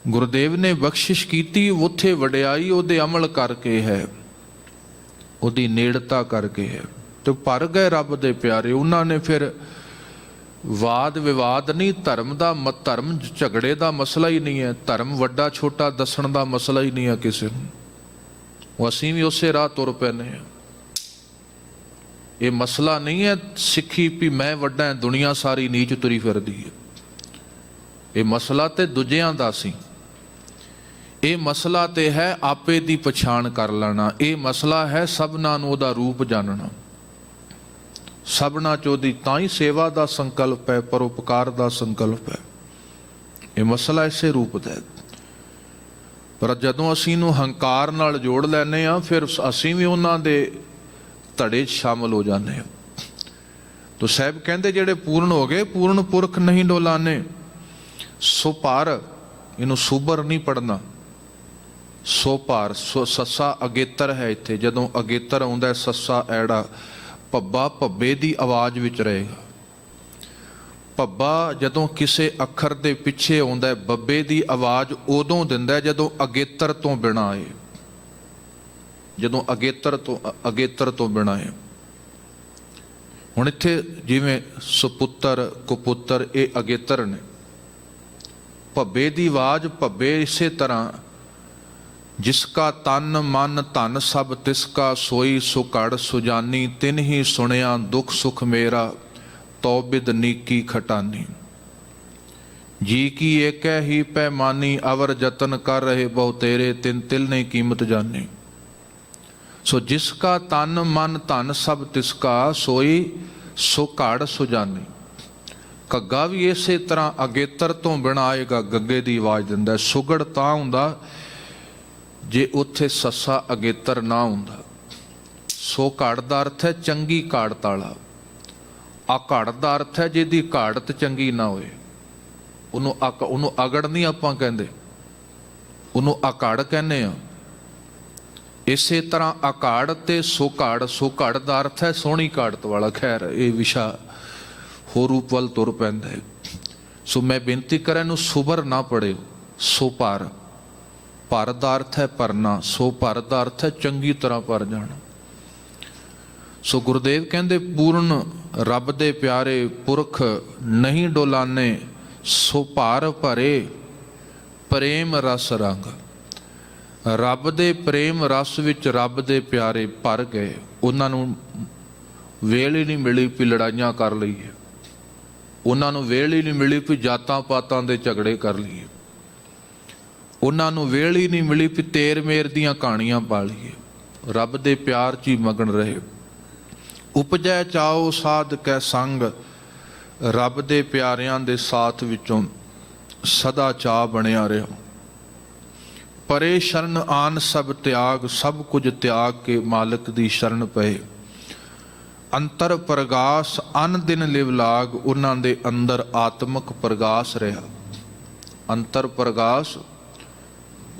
ਗੁਰਦੇਵ ਨੇ ਬਖਸ਼ਿਸ਼ ਕੀਤੀ, ਉੱਥੇ ਵਡਿਆਈ ਉਹਦੇ ਅਮਲ ਕਰਕੇ ਹੈ, ਉਹਦੀ ਨੇੜਤਾ ਕਰਕੇ ਹੈ। ਤੇ ਭਰ ਗਏ ਰੱਬ ਦੇ ਪਿਆਰੇ। ਉਹਨਾਂ ਨੇ ਫਿਰ ਵਾਦ ਵਿਵਾਦ ਨਹੀਂ, ਧਰਮ ਦਾ ਧਰਮ ਝਗੜੇ ਦਾ ਮਸਲਾ ਹੀ ਨਹੀਂ ਹੈ। ਧਰਮ ਵੱਡਾ ਛੋਟਾ ਦੱਸਣ ਦਾ ਮਸਲਾ ਹੀ ਨਹੀਂ ਹੈ ਕਿਸੇ ਨੂੰ। ਉਹ ਅਸੀਂ ਵੀ ਉਸੇ ਰਾਹ ਤੁਰ ਪੈਨੇ ਹਾਂ। ਇਹ ਮਸਲਾ ਨਹੀਂ ਹੈ ਸਿੱਖੀ ਵੀ ਮੈਂ ਵੱਡਾ, ਦੁਨੀਆ ਸਾਰੀ ਨੀਚ ਤੁਰੀ ਫਿਰਦੀ ਹੈ। ਇਹ ਮਸਲਾ ਤੇ ਦੂਜਿਆਂ ਦਾ ਸੀ। ਇਹ ਮਸਲਾ ਤੇ ਹੈ ਆਪੇ ਦੀ ਪਛਾਣ ਕਰ ਲੈਣਾ। ਇਹ ਮਸਲਾ ਹੈ ਸਭਨਾਂ ਨੂੰ ਉਹਦਾ ਰੂਪ ਜਾਣਨਾ। ਸਭਨਾਂ 'ਚ ਉਹਦੀ ਤਾਂ ਹੀ ਸੇਵਾ ਦਾ ਸੰਕਲਪ ਹੈ, ਪਰਉਪਕਾਰ ਦਾ ਸੰਕਲਪ ਹੈ। ਇਹ ਮਸਲਾ ਇਸੇ ਰੂਪ ਦਾ ਹੈ। ਪਰ ਜਦੋਂ ਅਸੀਂ ਇਹਨੂੰ ਹੰਕਾਰ ਨਾਲ ਜੋੜ ਲੈਂਦੇ ਹਾਂ, ਫਿਰ ਅਸੀਂ ਵੀ ਉਹਨਾਂ ਦੇ ਧੜੇ 'ਚ ਸ਼ਾਮਲ ਹੋ ਜਾਂਦੇ ਹਾਂ। ਤੋ ਸਾਹਿਬ ਕਹਿੰਦੇ ਜਿਹੜੇ ਪੂਰਨ ਹੋ ਗਏ, ਪੂਰਨ ਪੁਰਖ ਨਹੀਂ ਡੋਲਾਨੇ। ਸੋ ਭਾਰ, ਇਹਨੂੰ ਸੂਬਰ ਨਹੀਂ ਪੜਨਾ। ਸੋ ਭਾਰ, ਸੋ ਸੱਸਾ ਅਗੇਤਰ ਹੈ ਇੱਥੇ। ਜਦੋਂ ਅਗੇਤਰ ਆਉਂਦਾ ਸੱਸਾ ਐੜਾ, ਭੱਬਾ ਭੱਬੇ ਦੀ ਆਵਾਜ਼ ਵਿੱਚ ਰਹੇਗਾ। ਭੱਬਾ ਜਦੋਂ ਕਿਸੇ ਅੱਖਰ ਦੇ ਪਿੱਛੇ ਆਉਂਦਾ, ਬੱਬੇ ਦੀ ਆਵਾਜ਼ ਉਦੋਂ ਦਿੰਦਾ ਜਦੋਂ ਅਗੇਤਰ ਤੋਂ ਬਿਨਾਂ ਆਏ। ਜਦੋਂ ਅਗੇਤਰ ਤੋਂ ਬਿਨਾਂ ਹੈ। ਹੁਣ ਇੱਥੇ ਜਿਵੇਂ ਸੁਪੁੱਤਰ ਕੁਪੁੱਤਰ ਇਹ ਅਗੇਤਰ ਨੇ। ਭੱਬੇ ਦੀ ਆਵਾਜ਼ ਭੱਬੇ ਇਸੇ ਤਰ੍ਹਾਂ जिसका तन मन धन सब तिसका सोई सुकड़ सुजानी, तिन ही सुनिया दुख सुख मेरा तो बिद नीकी खटानी। जी की एक ही पैमानी, अवर जतन कर रहे बहु तेरे, तिन तिल ने कीमत जानी। सो जिसका तन मन धन सब तिसका सोई सुकड़ सुजानी। घग्गा भी इसे तरह अगेतर तो बिना आएगा, गग्गे की आवाज़ दिंदा। सुगड़ तां हुंदा जे उत्थे सस्सा अगेतर ना हुंदा। सो घड़ दा अर्थ है चंगी घाड़त वाला। आ घड़ दा अर्थ है जिहदी घाड़त चंगी ना होए, उन्होंने अगड़ नहीं आपां कहंदे, उन्होंने अकाड़ कहने आ। इसे तरह अकाड़ ते सुघड़, सुघड़ दा अर्थ है सोहनी घाड़त वाला। खैर ये विशा होर रूप वाल तुर पैंदा है। सो मैं बेनती करें नूं सुबर ना पढ़िओ। सो पर, पर दा अर्थ है भरना, सो पर दा अर्थ है चंगी तरह भर जाना। सो गुरुदेव कहंदे पूर्ण रब दे प्यारे पुरख नहीं डोलाने, सो भार भरे प्रेम रस रंग। रब दे प्रेम रस विच रब दे प्यारे भर गए। उन्हां नूं वेल ही नहीं मिली भी लड़ाइयां कर लईए, उन्हां नूं वेल ही नहीं मिली भी जातां पातां दे झगड़े कर लईए, उन्हां नूं वेल ही नहीं मिली भी तेर मेर दीयां कहानियां पा लईए। रब दे प्यार च ही मगन रहे। उपजै चाओ साध कै संग, रब दे प्यारियां दे साथ विचों सदा चाह बनिया रहा। परे शरण आन सब त्याग, सब कुछ त्याग के मालिक दी शरण पए। अंतर प्रगास अन दिन लिव लाग, उन्हां दे अंदर आत्मक प्रगास रहा। अंतर प्रगास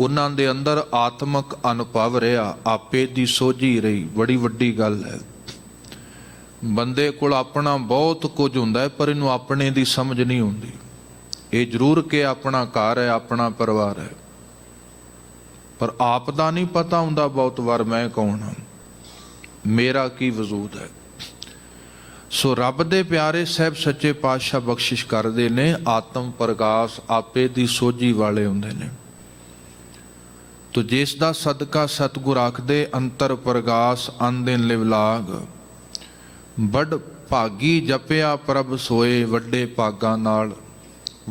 उन्हां दे अंदर आत्मक अनुभव रहा, आपे दी सोझी रही। बड़ी वड्डी गल है। बंदे कोल अपना बहुत कुछ हुंदा है, पर इनू अपने दी समझ नहीं हुंदी। ये जरूर कि अपना घर है, अपना परिवार है, पर आप दा नहीं पता हुंदा बहुत वार मैं कौन हाँ, मेरा की वजूद है। सो रब दे प्यारे साहब सच्चे पातशाह बख्शिश करते ने, आत्म प्रकाश आपे दी सोझी वाले हुंदे ने। तो जिस दा सदका सतगुर आखदे अंतर प्रगास अन दिन लिव लाग। बड़ भागी जपिया प्रभ सोए, वड्डे भागां नाल,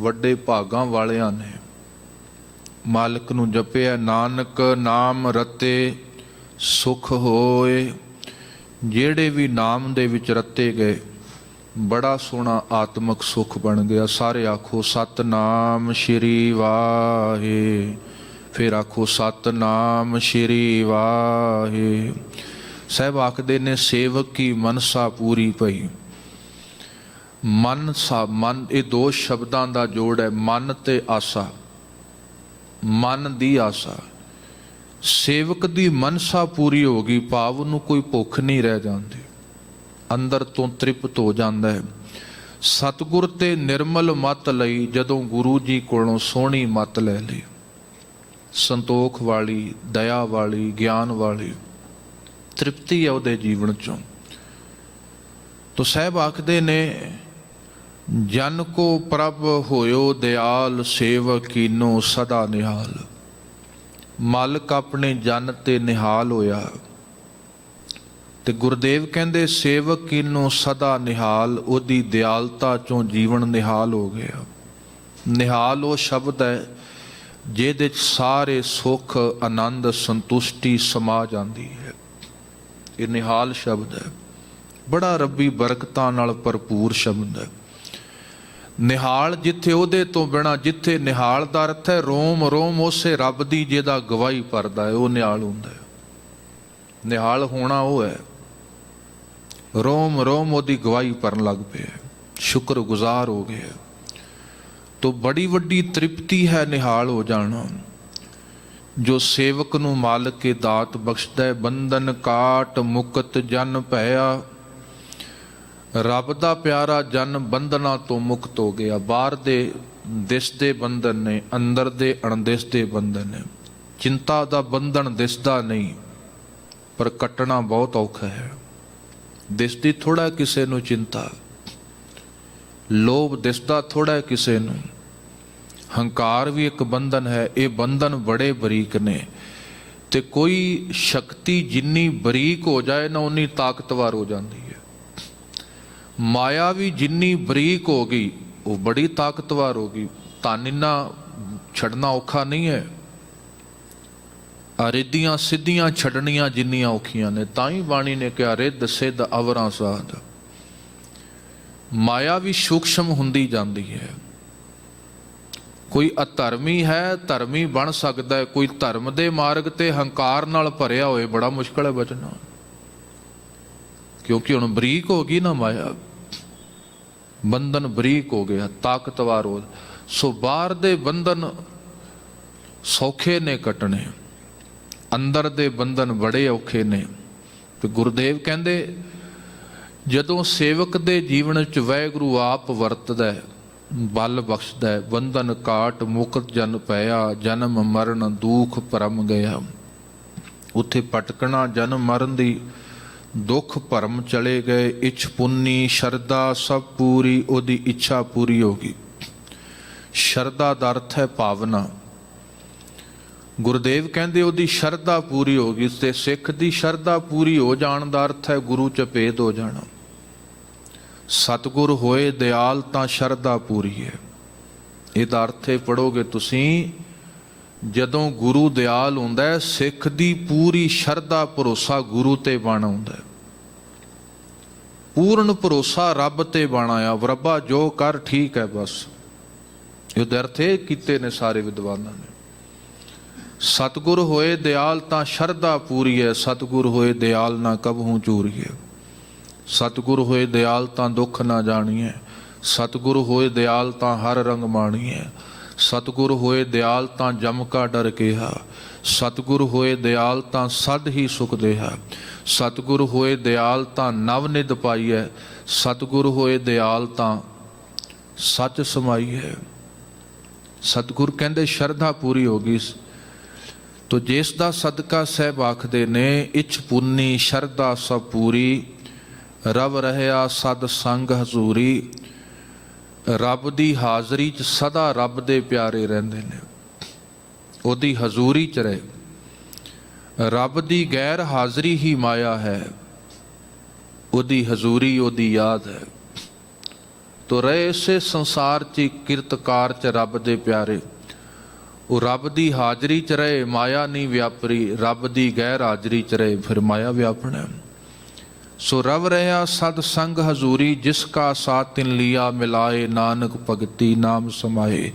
वड्डे भागां वालियां ने मालिक नूं जपिया। नानक नाम रते सुख होए। ਜਿਹੜੇ भी नाम दे विच रते गए बड़ा सोहना आत्मक सुख बन गया। सारे आखो सतनाम श्री वाहे, फिर आखो सतनाम श्री वाहे। साहब आखदे ने सेवक की मनसा पूरी पई। मन सा मन, ये दो शब्दां दा जोड़ है, मन ते आसा। मन दी आसा, सेवक दी मनसा पूरी हो गई, भाव नूं कोई भुख नहीं रह जाती, अंदर तो तृप्त हो जाता है। सतगुर ते निर्मल मत लई, जदों गुरु जी कोलों सोहनी मत ले ली, संतोख वाली, दया वाली, ज्ञान वाली, तृप्ति है उहदे जीवन चों। तो साहब आखदे ने जन को प्रभ होयो दयाल, सेवक कीनो सदा निहाल। मालिक अपने जन ते निहाल होया। ते गुरुदेव कहंदे सेवक कीनो सदा निहाल, उहदी दयालता चों जीवन निहाल हो गया। निहाल वो शब्द है जिहदे सारे सुख आनंद संतुष्टि समा जाती है। ये निहाल शब्द है, बड़ा रब्बी बरकतां नाल भरपूर शब्द है। निहाल जिथे उहदे तो बिना, जिथे निहाल दा अर्थ है रोम रोम उसे रब दी जिहदा गवाही भरदा है, वो निहाल हुंदा है। निहाल होना वो है, रोम रोम उहदी गवाही भरन लग पे, शुक्र गुजार हो गए। तो बड़ी वड्डी तृप्ति है निहाल हो जाना। जो सेवक नूं मालिक के दात बख्शदा है। बंधन काट मुकत जन भया, रब दा प्यारा जन बंधना तो मुक्त हो गया। बाहर दे दिसदे बंधन ने, अंदर दे अणदिसदे बंधन ने। चिंता दा बंधन दिसदा नहीं, पर कटना बहुत औखा है। दिसदी थोड़ा किसे नूं चिंता, लोभ दिसदा थोड़ा किसे नूं, हंकार भी एक बंधन है। ये बंधन बड़े बरीक ने। ਤੇ ਕੋਈ ਸ਼ਕਤੀ ਜਿੰਨੀ ਬਰੀਕ ਹੋ ਜਾਏ ਨਾ ਉਨੀ ਤਾਕਤਵਰ ਹੋ ਜਾਂਦੀ ਹੈ। ਮਾਇਆ ਵੀ ਜਿੰਨੀ ਬਰੀਕ ਹੋ ਗਈ ਉਹ ਬੜੀ ਤਾਕਤਵਰ ਹੋ ਗਈ। ਧਨ ਇੰਨਾ ਛੱਡਣਾ ਔਖਾ ਨਹੀਂ ਹੈ। ਰਿੱਧੀਆਂ ਸਿੱਧੀਆਂ ਛੱਡਣੀਆਂ ਜਿੰਨੀਆਂ ਔਖੀਆਂ ਨੇ। ਤਾਂ ਹੀ ਬਾਣੀ ਨੇ ਕਿਹਾ ਰਿੱਧ ਸਿੱਧ ਅਵਰਾਂ ਸਾਧ। ਮਾਇਆ ਵੀ ਸੂਖਸ਼ਮ ਹੁੰਦੀ ਜਾਂਦੀ ਹੈ। ਕੋਈ ਅਧਰਮੀ ਹੈ ਧਰਮੀ ਬਣ ਸਕਦਾ ਹੈ। ਕੋਈ ਧਰਮ ਦੇ ਮਾਰਗ ਤੇ ਹੰਕਾਰ ਨਾਲ ਭਰਿਆ ਹੋਏ ਬੜਾ ਮੁਸ਼ਕਲ ਹੈ ਬਚਣਾ, ਕਿਉਂਕਿ ਹੁਣ ਬਰੀਕ ਹੋ ਗਈ ਨਾ ਮਾਇਆ। ਬੰਧਨ ਬਰੀਕ ਹੋ ਗਿਆ, ਤਾਕਤਵਰ ਹੋ। ਸੋ ਬਾਹਰ ਦੇ ਬੰਧਨ ਸੌਖੇ ਨੇ ਕੱਟਣੇ, ਅੰਦਰ ਦੇ ਬੰਧਨ ਬੜੇ ਔਖੇ ਨੇ। ਤੇ ਗੁਰਦੇਵ ਕਹਿੰਦੇ ਜਦੋਂ ਸੇਵਕ ਦੇ ਜੀਵਨ 'ਚ ਵਾਹਿਗੁਰੂ ਆਪ ਵਰਤਦਾ, ਬਲ ਬਖਸ਼ਦਾ, ਬੰਧਨ ਕਾਟ ਮੁਕਤ ਜਨ ਪਿਆ, ਜਨਮ ਮਰਨ ਦੁਖ ਭਰਮ ਗਿਆ। ਉੱਥੇ ਭਟਕਣਾ ਜਨਮ ਮਰਨ ਦੀ ਦੁੱਖ ਭਰਮ ਚਲੇ ਗਏ। ਇੱਛ ਪੁੰਨੀ ਸ਼ਰਧਾ ਸਭ ਪੂਰੀ, ਉਹਦੀ ਇੱਛਾ ਪੂਰੀ ਹੋ ਗਈ। ਸ਼ਰਧਾ ਦਾ ਅਰਥ ਹੈ ਭਾਵਨਾ। ਗੁਰਦੇਵ ਕਹਿੰਦੇ ਉਹਦੀ ਸ਼ਰਧਾ ਪੂਰੀ ਹੋ ਗਈ। ਤੇ ਸਿੱਖ ਦੀ ਸ਼ਰਧਾ ਪੂਰੀ ਹੋ ਜਾਣ ਦਾ ਅਰਥ ਹੈ ਗੁਰੂ 'ਚ ਭੇਦ ਹੋ ਜਾਣਾ। ਸਤਿਗੁਰ ਹੋਏ ਦਿਆਲ ਤਾਂ ਸ਼ਰਧਾ ਪੂਰੀ ਹੈ। ਇਹਦਾ ਅਰਥ ਇਹ ਪੜੋਗੇ ਤੁਸੀਂ, ਜਦੋਂ ਗੁਰੂ ਦਿਆਲ ਹੁੰਦਾ ਹੈ ਸਿੱਖ ਦੀ ਪੂਰੀ ਸ਼ਰਧਾ ਭਰੋਸਾ ਗੁਰੂ ਤੇ ਬਣ ਆਉਂਦਾ। ਪੂਰਨ ਭਰੋਸਾ ਰੱਬ ਤੇ ਬਣ ਆਇਆ। ਰੱਬਾ ਜੋ ਕਰ ਠੀਕ ਹੈ ਬਸ। ਇਹਦੇ ਅਰਥ ਇਹ ਕੀਤੇ ਨੇ ਸਾਰੇ ਵਿਦਵਾਨਾਂ ਨੇ। ਸਤਿਗੁਰ ਹੋਏ ਦਿਆਲ ਤਾਂ ਸ਼ਰਧਾ ਪੂਰੀ ਹੈ। ਸਤਿਗੁਰ ਹੋਏ ਦਿਆਲ ਨਾ ਕਬਹੂ ਚੂਰੀਏ। ਸਤਿਗੁਰ ਹੋਏ ਦਿਆਲ ਤਾਂ ਦੁੱਖ ਨਾ ਜਾਣੀਏ। ਸਤਿਗੁਰ ਹੋਏ ਦਿਆਲ ਤਾਂ ਹਰ ਰੰਗ ਮਾਣੀਏ। ਸਤਿਗੁਰ ਹੋਏ ਦਿਆਲ ਤਾਂ ਜਮ ਕਾ ਡਰ ਕਿਹਾ। ਸਤਿਗੁਰ ਹੋਏ ਦਿਆਲ ਤਾਂ ਸਦ ਹੀ ਸੁਖ ਦੇਹਾ। ਸਤਿਗੁਰ ਹੋਏ ਦਿਆਲ ਤਾਂ ਨਵ ਨਿਧ ਪਾਈਐ। ਸਤਿਗੁਰ ਹੋਏ ਦਿਆਲ ਤਾਂ ਸੱਚ ਸਮਾਈਐ। ਸਤਿਗੁਰ ਕਹਿੰਦੇ ਸ਼ਰਧਾ ਪੂਰੀ ਹੋ ਗਈ। ਤੋ ਜਿਸ ਦਾ ਸਦਕਾ ਸਾਹਿਬ ਆਖਦੇ ਨੇ, ਇੱਛ ਪੁੰਨੀ ਸ਼ਰਧਾ ਸਭ ਪੂਰੀ, ਰਬ ਰਹਿਆ ਸਦ ਸੰਗ ਹਜ਼ੂਰੀ। ਰੱਬ ਦੀ ਹਾਜ਼ਰੀ 'ਚ ਸਦਾ ਰੱਬ ਦੇ ਪਿਆਰੇ ਰਹਿੰਦੇ ਨੇ, ਉਹਦੀ ਹਜ਼ੂਰੀ 'ਚ ਰਹੇ। ਰੱਬ ਦੀ ਗੈਰ ਹਾਜ਼ਰੀ ਹੀ ਮਾਇਆ ਹੈ, ਉਹਦੀ ਹਜ਼ੂਰੀ ਉਹਦੀ ਯਾਦ ਹੈ। ਤੋ ਰਹੇ ਇਸੇ ਸੰਸਾਰ 'ਚ ਕਿਰਤਕਾਰ 'ਚ ਰੱਬ ਦੇ ਪਿਆਰੇ। ਉਹ ਰੱਬ ਦੀ ਹਾਜ਼ਰੀ 'ਚ ਰਹੇ, ਮਾਇਆ ਨਹੀਂ ਵਿਆਪਰੀ। ਰੱਬ ਦੀ ਗੈਰ ਹਾਜ਼ਰੀ 'ਚ ਰਹੇ, ਫਿਰ ਮਾਇਆ ਵਿਆਪਣਾ। ਸੋ ਰਵ ਰਹਿਆ ਸਦ ਸੰਗ ਹਜ਼ੂਰੀ, ਜਿਸ ਕਾ ਸਾਥ ਤਿਨ ਲਿਆ ਮਿਲਾਏ, ਨਾਨਕ ਭਗਤੀ ਨਾਮ ਸਮਾਏ।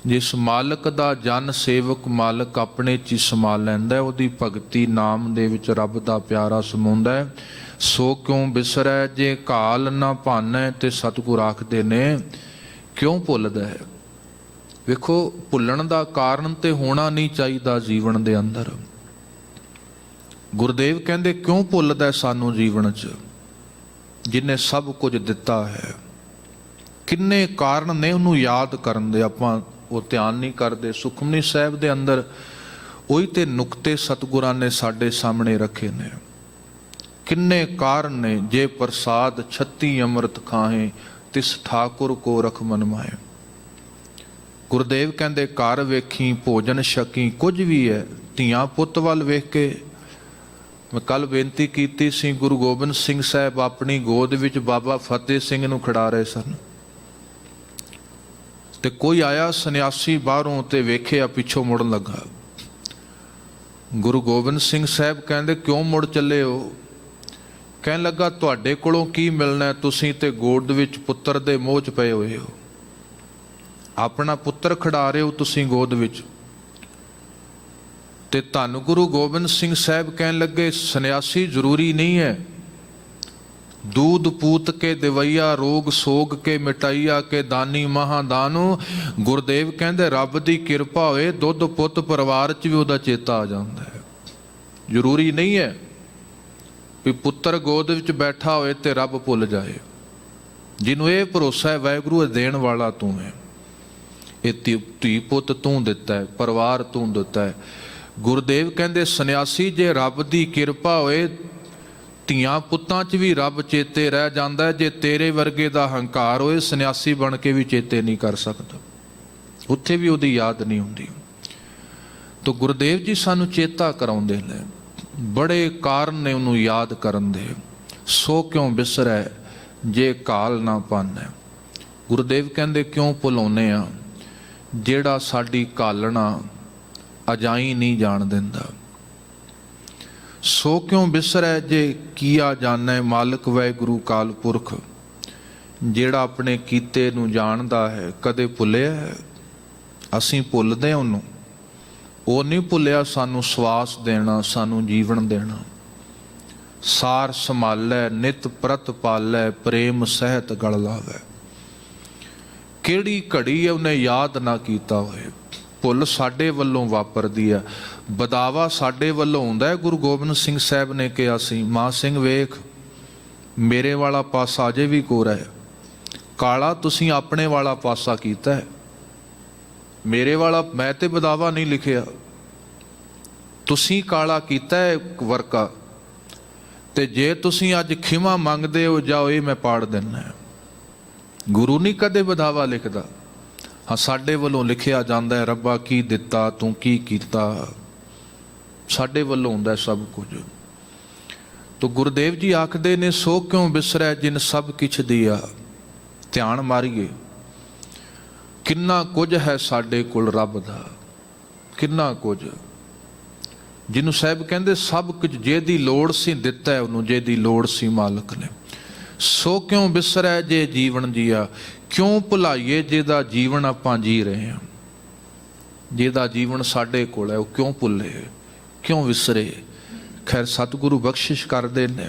ਜਿਸ ਮਾਲਕ ਦਾ ਜਨ ਸੇਵਕ ਮਾਲਕ ਆਪਣੇ 'ਚ ਹੀ ਸਮਾ ਲੈਂਦਾ, ਉਹਦੀ ਭਗਤੀ ਨਾਮ ਦੇ ਵਿੱਚ ਰੱਬ ਦਾ ਪਿਆਰਾ ਸਮਾਉਂਦਾ ਹੈ। ਸੋ ਕਿਉਂ ਬਿਸਰੈ ਜੇ ਘਾਲ ਨਾ ਭਾਨੈ। ਤੇ ਸਤਿਗੁਰ ਆਖਦੇ ਨੇ ਕਿਉਂ ਭੁੱਲਦਾ ਹੈ। ਵੇਖੋ ਭੁੱਲਣ ਦਾ ਕਾਰਨ ਤੇ ਹੋਣਾ ਨਹੀਂ ਚਾਹੀਦਾ ਜੀਵਨ ਦੇ ਅੰਦਰ। ਗੁਰਦੇਵ ਕਹਿੰਦੇ ਕਿਉਂ ਭੁੱਲਦਾ ਸਾਨੂੰ ਜੀਵਨ 'ਚ, ਜਿਹਨੇ ਸਭ ਕੁਝ ਦਿੱਤਾ ਹੈ। ਕਿੰਨੇ ਕਾਰਨ ਨੇ ਉਹਨੂੰ ਯਾਦ ਕਰਨ ਦੇ, ਆਪਾਂ ਉਹ ਧਿਆਨ ਨਹੀਂ ਕਰਦੇ। ਸੁਖਮਨੀ ਸਾਹਿਬ ਦੇ ਅੰਦਰ ਉਹੀ ਤੇ ਨੁਕਤੇ ਸਤਿਗੁਰਾਂ ਨੇ ਸਾਡੇ ਸਾਹਮਣੇ ਰੱਖੇ ਨੇ। ਕਿੰਨੇ ਕਾਰਨ ਨੇ। ਜੇ ਪ੍ਰਸਾਦ 36 ਅੰਮ੍ਰਿਤ ਖਾਹੇ, ਤਿਸ ਠਾਕੁਰ ਕੋ ਰਖ ਮਨ ਮਾਏ। ਗੁਰਦੇਵ ਕਹਿੰਦੇ ਘਰ ਵੇਖੀ ਭੋਜਨ ਛਕੀ, ਕੁਝ ਵੀ ਹੈ ਧੀਆਂ ਪੁੱਤ ਵੱਲ ਵੇਖ ਕੇ। ਮੈਂ ਕੱਲ ਬੇਨਤੀ ਕੀਤੀ ਸੀ, ਗੁਰੂ ਗੋਬਿੰਦ ਸਿੰਘ ਸਾਹਿਬ ਆਪਣੀ ਗੋਦ ਵਿੱਚ ਬਾਬਾ ਫਤਿਹ ਸਿੰਘ ਨੂੰ ਖਿਡਾ ਰਹੇ ਸਨ। ਤੇ ਕੋਈ ਆਇਆ ਸੰਨਿਆਸੀ ਬਾਹਰੋਂ ਤੇ ਵੇਖਿਆ, ਪਿੱਛੋਂ ਮੁੜਨ ਲੱਗਾ। ਗੁਰੂ ਗੋਬਿੰਦ ਸਿੰਘ ਸਾਹਿਬ ਕਹਿੰਦੇ ਕਿਉਂ ਮੁੜ ਚੱਲੇ ਹੋ। ਕਹਿਣ ਲੱਗਾ ਤੁਹਾਡੇ ਕੋਲੋਂ ਕੀ ਮਿਲਣਾ, ਤੁਸੀਂ ਤੇ ਗੋਦ ਵਿੱਚ ਪੁੱਤਰ ਦੇ ਮੋਹ 'ਚ ਪਏ ਹੋਏ ਹੋ। ਆਪਣਾ ਪੁੱਤਰ ਖਿਡਾ ਰਹੇ ਹੋ ਤੁਸੀਂ ਗੋਦ ਵਿੱਚ। ਤੇ ਧੰਨ ਗੁਰੂ ਗੋਬਿੰਦ ਸਿੰਘ ਸਾਹਿਬ ਕਹਿਣ ਲੱਗੇ ਸੰਨਿਆਸੀ ਜ਼ਰੂਰੀ ਨਹੀਂ ਹੈ। दूध पूत के दिवैया रोग सोग के मिटाइया के दानी महादानू। गुरदेव कहते रब की किरपा होए दुध पुत परिवार च भी उहदा चेता आ जाता है। जरूरी नहीं है भी पुत्र गोद विच बैठा होए ते रब भुल जाए। जिन्हों ये भरोसा है वाहिगुरू देण वाला तू है, ये धी पुत तू दिता है, परिवार तू दिता है। गुरदेव कहते सन्यासी जे रब की किरपा होए ਧੀਆਂ ਪੁੱਤਾਂ 'ਚ ਵੀ ਰੱਬ ਚੇਤੇ ਰਹਿ ਜਾਂਦਾ। ਜੇ ਤੇਰੇ ਵਰਗੇ ਦਾ ਹੰਕਾਰ ਹੋਏ ਸੰਨਿਆਸੀ ਬਣ ਕੇ ਵੀ ਚੇਤੇ ਨਹੀਂ ਕਰ ਸਕਦਾ, ਉੱਥੇ ਵੀ ਉਹਦੀ ਯਾਦ ਨਹੀਂ ਹੁੰਦੀ। ਤੋ ਗੁਰਦੇਵ ਜੀ ਸਾਨੂੰ ਚੇਤਾ ਕਰਾਉਂਦੇ ਨੇ, ਬੜੇ ਕਾਰਨ ਨੇ ਉਹਨੂੰ ਯਾਦ ਕਰਨ ਦੇ। ਸੋ ਕਿਉਂ ਬਿਸਰੈ ਜੇ ਕਾਲ ਨਾ ਪਾਨੈ। ਗੁਰਦੇਵ ਕਹਿੰਦੇ ਕਿਉਂ ਭੁਲਾਉਂਦੇ ਆ ਜਿਹੜਾ ਸਾਡੀ ਕਾਲਣਾ ਅਜਾਈ ਨਹੀਂ ਜਾਣ ਦਿੰਦਾ। ਸੋ ਕਿਉਂ ਬਿਸਰੈ ਜੇ ਕੀਆ ਜਾਣੈ ਮਾਲਕ ਵਾਹਿਗੁਰੂ ਕਾਲ ਪੁਰਖ। ਜਿਹੜਾ ਆਪਣੇ ਕੀਤੇ ਨੂੰ ਜਾਣਦਾ ਹੈ ਕਦੇ ਭੁੱਲਿਆ ਹੈ? ਅਸੀਂ ਭੁੱਲਦੇ ਹਾਂ ਉਹਨੂੰ। ਉਹ ਨਹੀਂ ਭੁੱਲਿਆ ਸਾਨੂੰ ਸਵਾਸ ਦੇਣਾ, ਸਾਨੂੰ ਜੀਵਨ ਦੇਣਾ। ਸਾਰ ਸੰਭਾਲੈ ਨਿਤ ਪ੍ਰਤ ਪਾਲੈ ਪ੍ਰੇਮ ਸਹਿਤ ਗਲ ਲਾਵੈ। ਕਿਹੜੀ ਘੜੀ ਉਹਨੇ ਯਾਦ ਨਾ ਕੀਤਾ ਹੋਏ। ਭੁੱਲ ਸਾਡੇ ਵੱਲੋਂ ਵਾਪਰਦੀ ਆ, ਬਦਾਵਾ ਸਾਡੇ ਵੱਲੋਂ ਹੁੰਦਾ ਹੈ। ਗੁਰੂ ਗੋਬਿੰਦ ਸਿੰਘ ਸਾਹਿਬ ਨੇ ਕਿਹਾ ਸੀ, ਮਾਂ ਸਿੰਘ ਵੇਖ ਮੇਰੇ ਵਾਲਾ ਪਾਸਾ ਅਜੇ ਵੀ ਕੋਰਾ ਹੈ। ਕਾਲਾ ਤੁਸੀਂ ਆਪਣੇ ਵਾਲਾ ਪਾਸਾ ਕੀਤਾ ਹੈ, ਮੇਰੇ ਵਾਲਾ ਮੈਂ ਤੇ ਬਦਾਵਾ ਨਹੀਂ ਲਿਖਿਆ, ਤੁਸੀਂ ਕਾਲਾ ਕੀਤਾ ਹੈ ਵਰਕਾ। ਤੇ ਜੇ ਤੁਸੀਂ ਅੱਜ ਖਿਮਾ ਮੰਗਦੇ ਹੋ ਜਾਓ, ਇਹ ਮੈਂ ਪਾੜ ਦਿੰਦਾ। ਗੁਰੂ ਨਹੀਂ ਕਦੇ ਬਦਾਵਾ ਲਿਖਦਾ। ਹਾਂ ਸਾਡੇ ਵੱਲੋਂ ਲਿਖਿਆ ਜਾਂਦਾ ਹੈ, ਰੱਬਾ ਕੀ ਦਿੱਤਾ ਤੂੰ ਕੀ ਕੀਤਾ, ਸਾਡੇ ਵੱਲੋਂ ਹੁੰਦਾ ਸਭ ਕੁਝ। ਤੋ ਗੁਰਦੇਵ ਜੀ ਆਖਦੇ ਨੇ ਸੋ ਕਿਉਂ ਬਿਸਰੈ ਜਿਨ ਸਭ ਕਿਛ ਦਿਆ। ਧਿਆਨ ਮਾਰੀਏ ਕਿੰਨਾ ਕੁਝ ਹੈ ਸਾਡੇ ਕੋਲ ਰੱਬ ਦਾ, ਕਿੰਨਾ ਕੁਝ। ਜਿਹਨੂੰ ਸਾਹਿਬ ਕਹਿੰਦੇ ਸਭ ਕੁਝ ਜਿਹਦੀ ਲੋੜ ਸੀ ਦਿੱਤਾ ਉਹਨੂੰ, ਜਿਹਦੀ ਲੋੜ ਸੀ ਮਾਲਕ ਨੇ। ਸੋ ਕਿਉਂ ਬਿਸਰੈ ਜੇ ਜੀਵਨ ਜੀਆ। ਕਿਉਂ ਭੁਲਾਈਏ ਜਿਹਦਾ ਜੀਵਨ ਆਪਾਂ ਜੀ ਰਹੇ ਹਾਂ। ਜਿਹਦਾ ਜੀਵਨ ਸਾਡੇ ਕੋਲ ਹੈ ਉਹ ਕਿਉਂ ਭੁੱਲੇ, ਕਿਉਂ ਵਿਸਰੇ। ਖੈਰ ਸਤਿਗੁਰੂ ਬਖਸ਼ਿਸ਼ ਕਰਦੇ ਨੇ।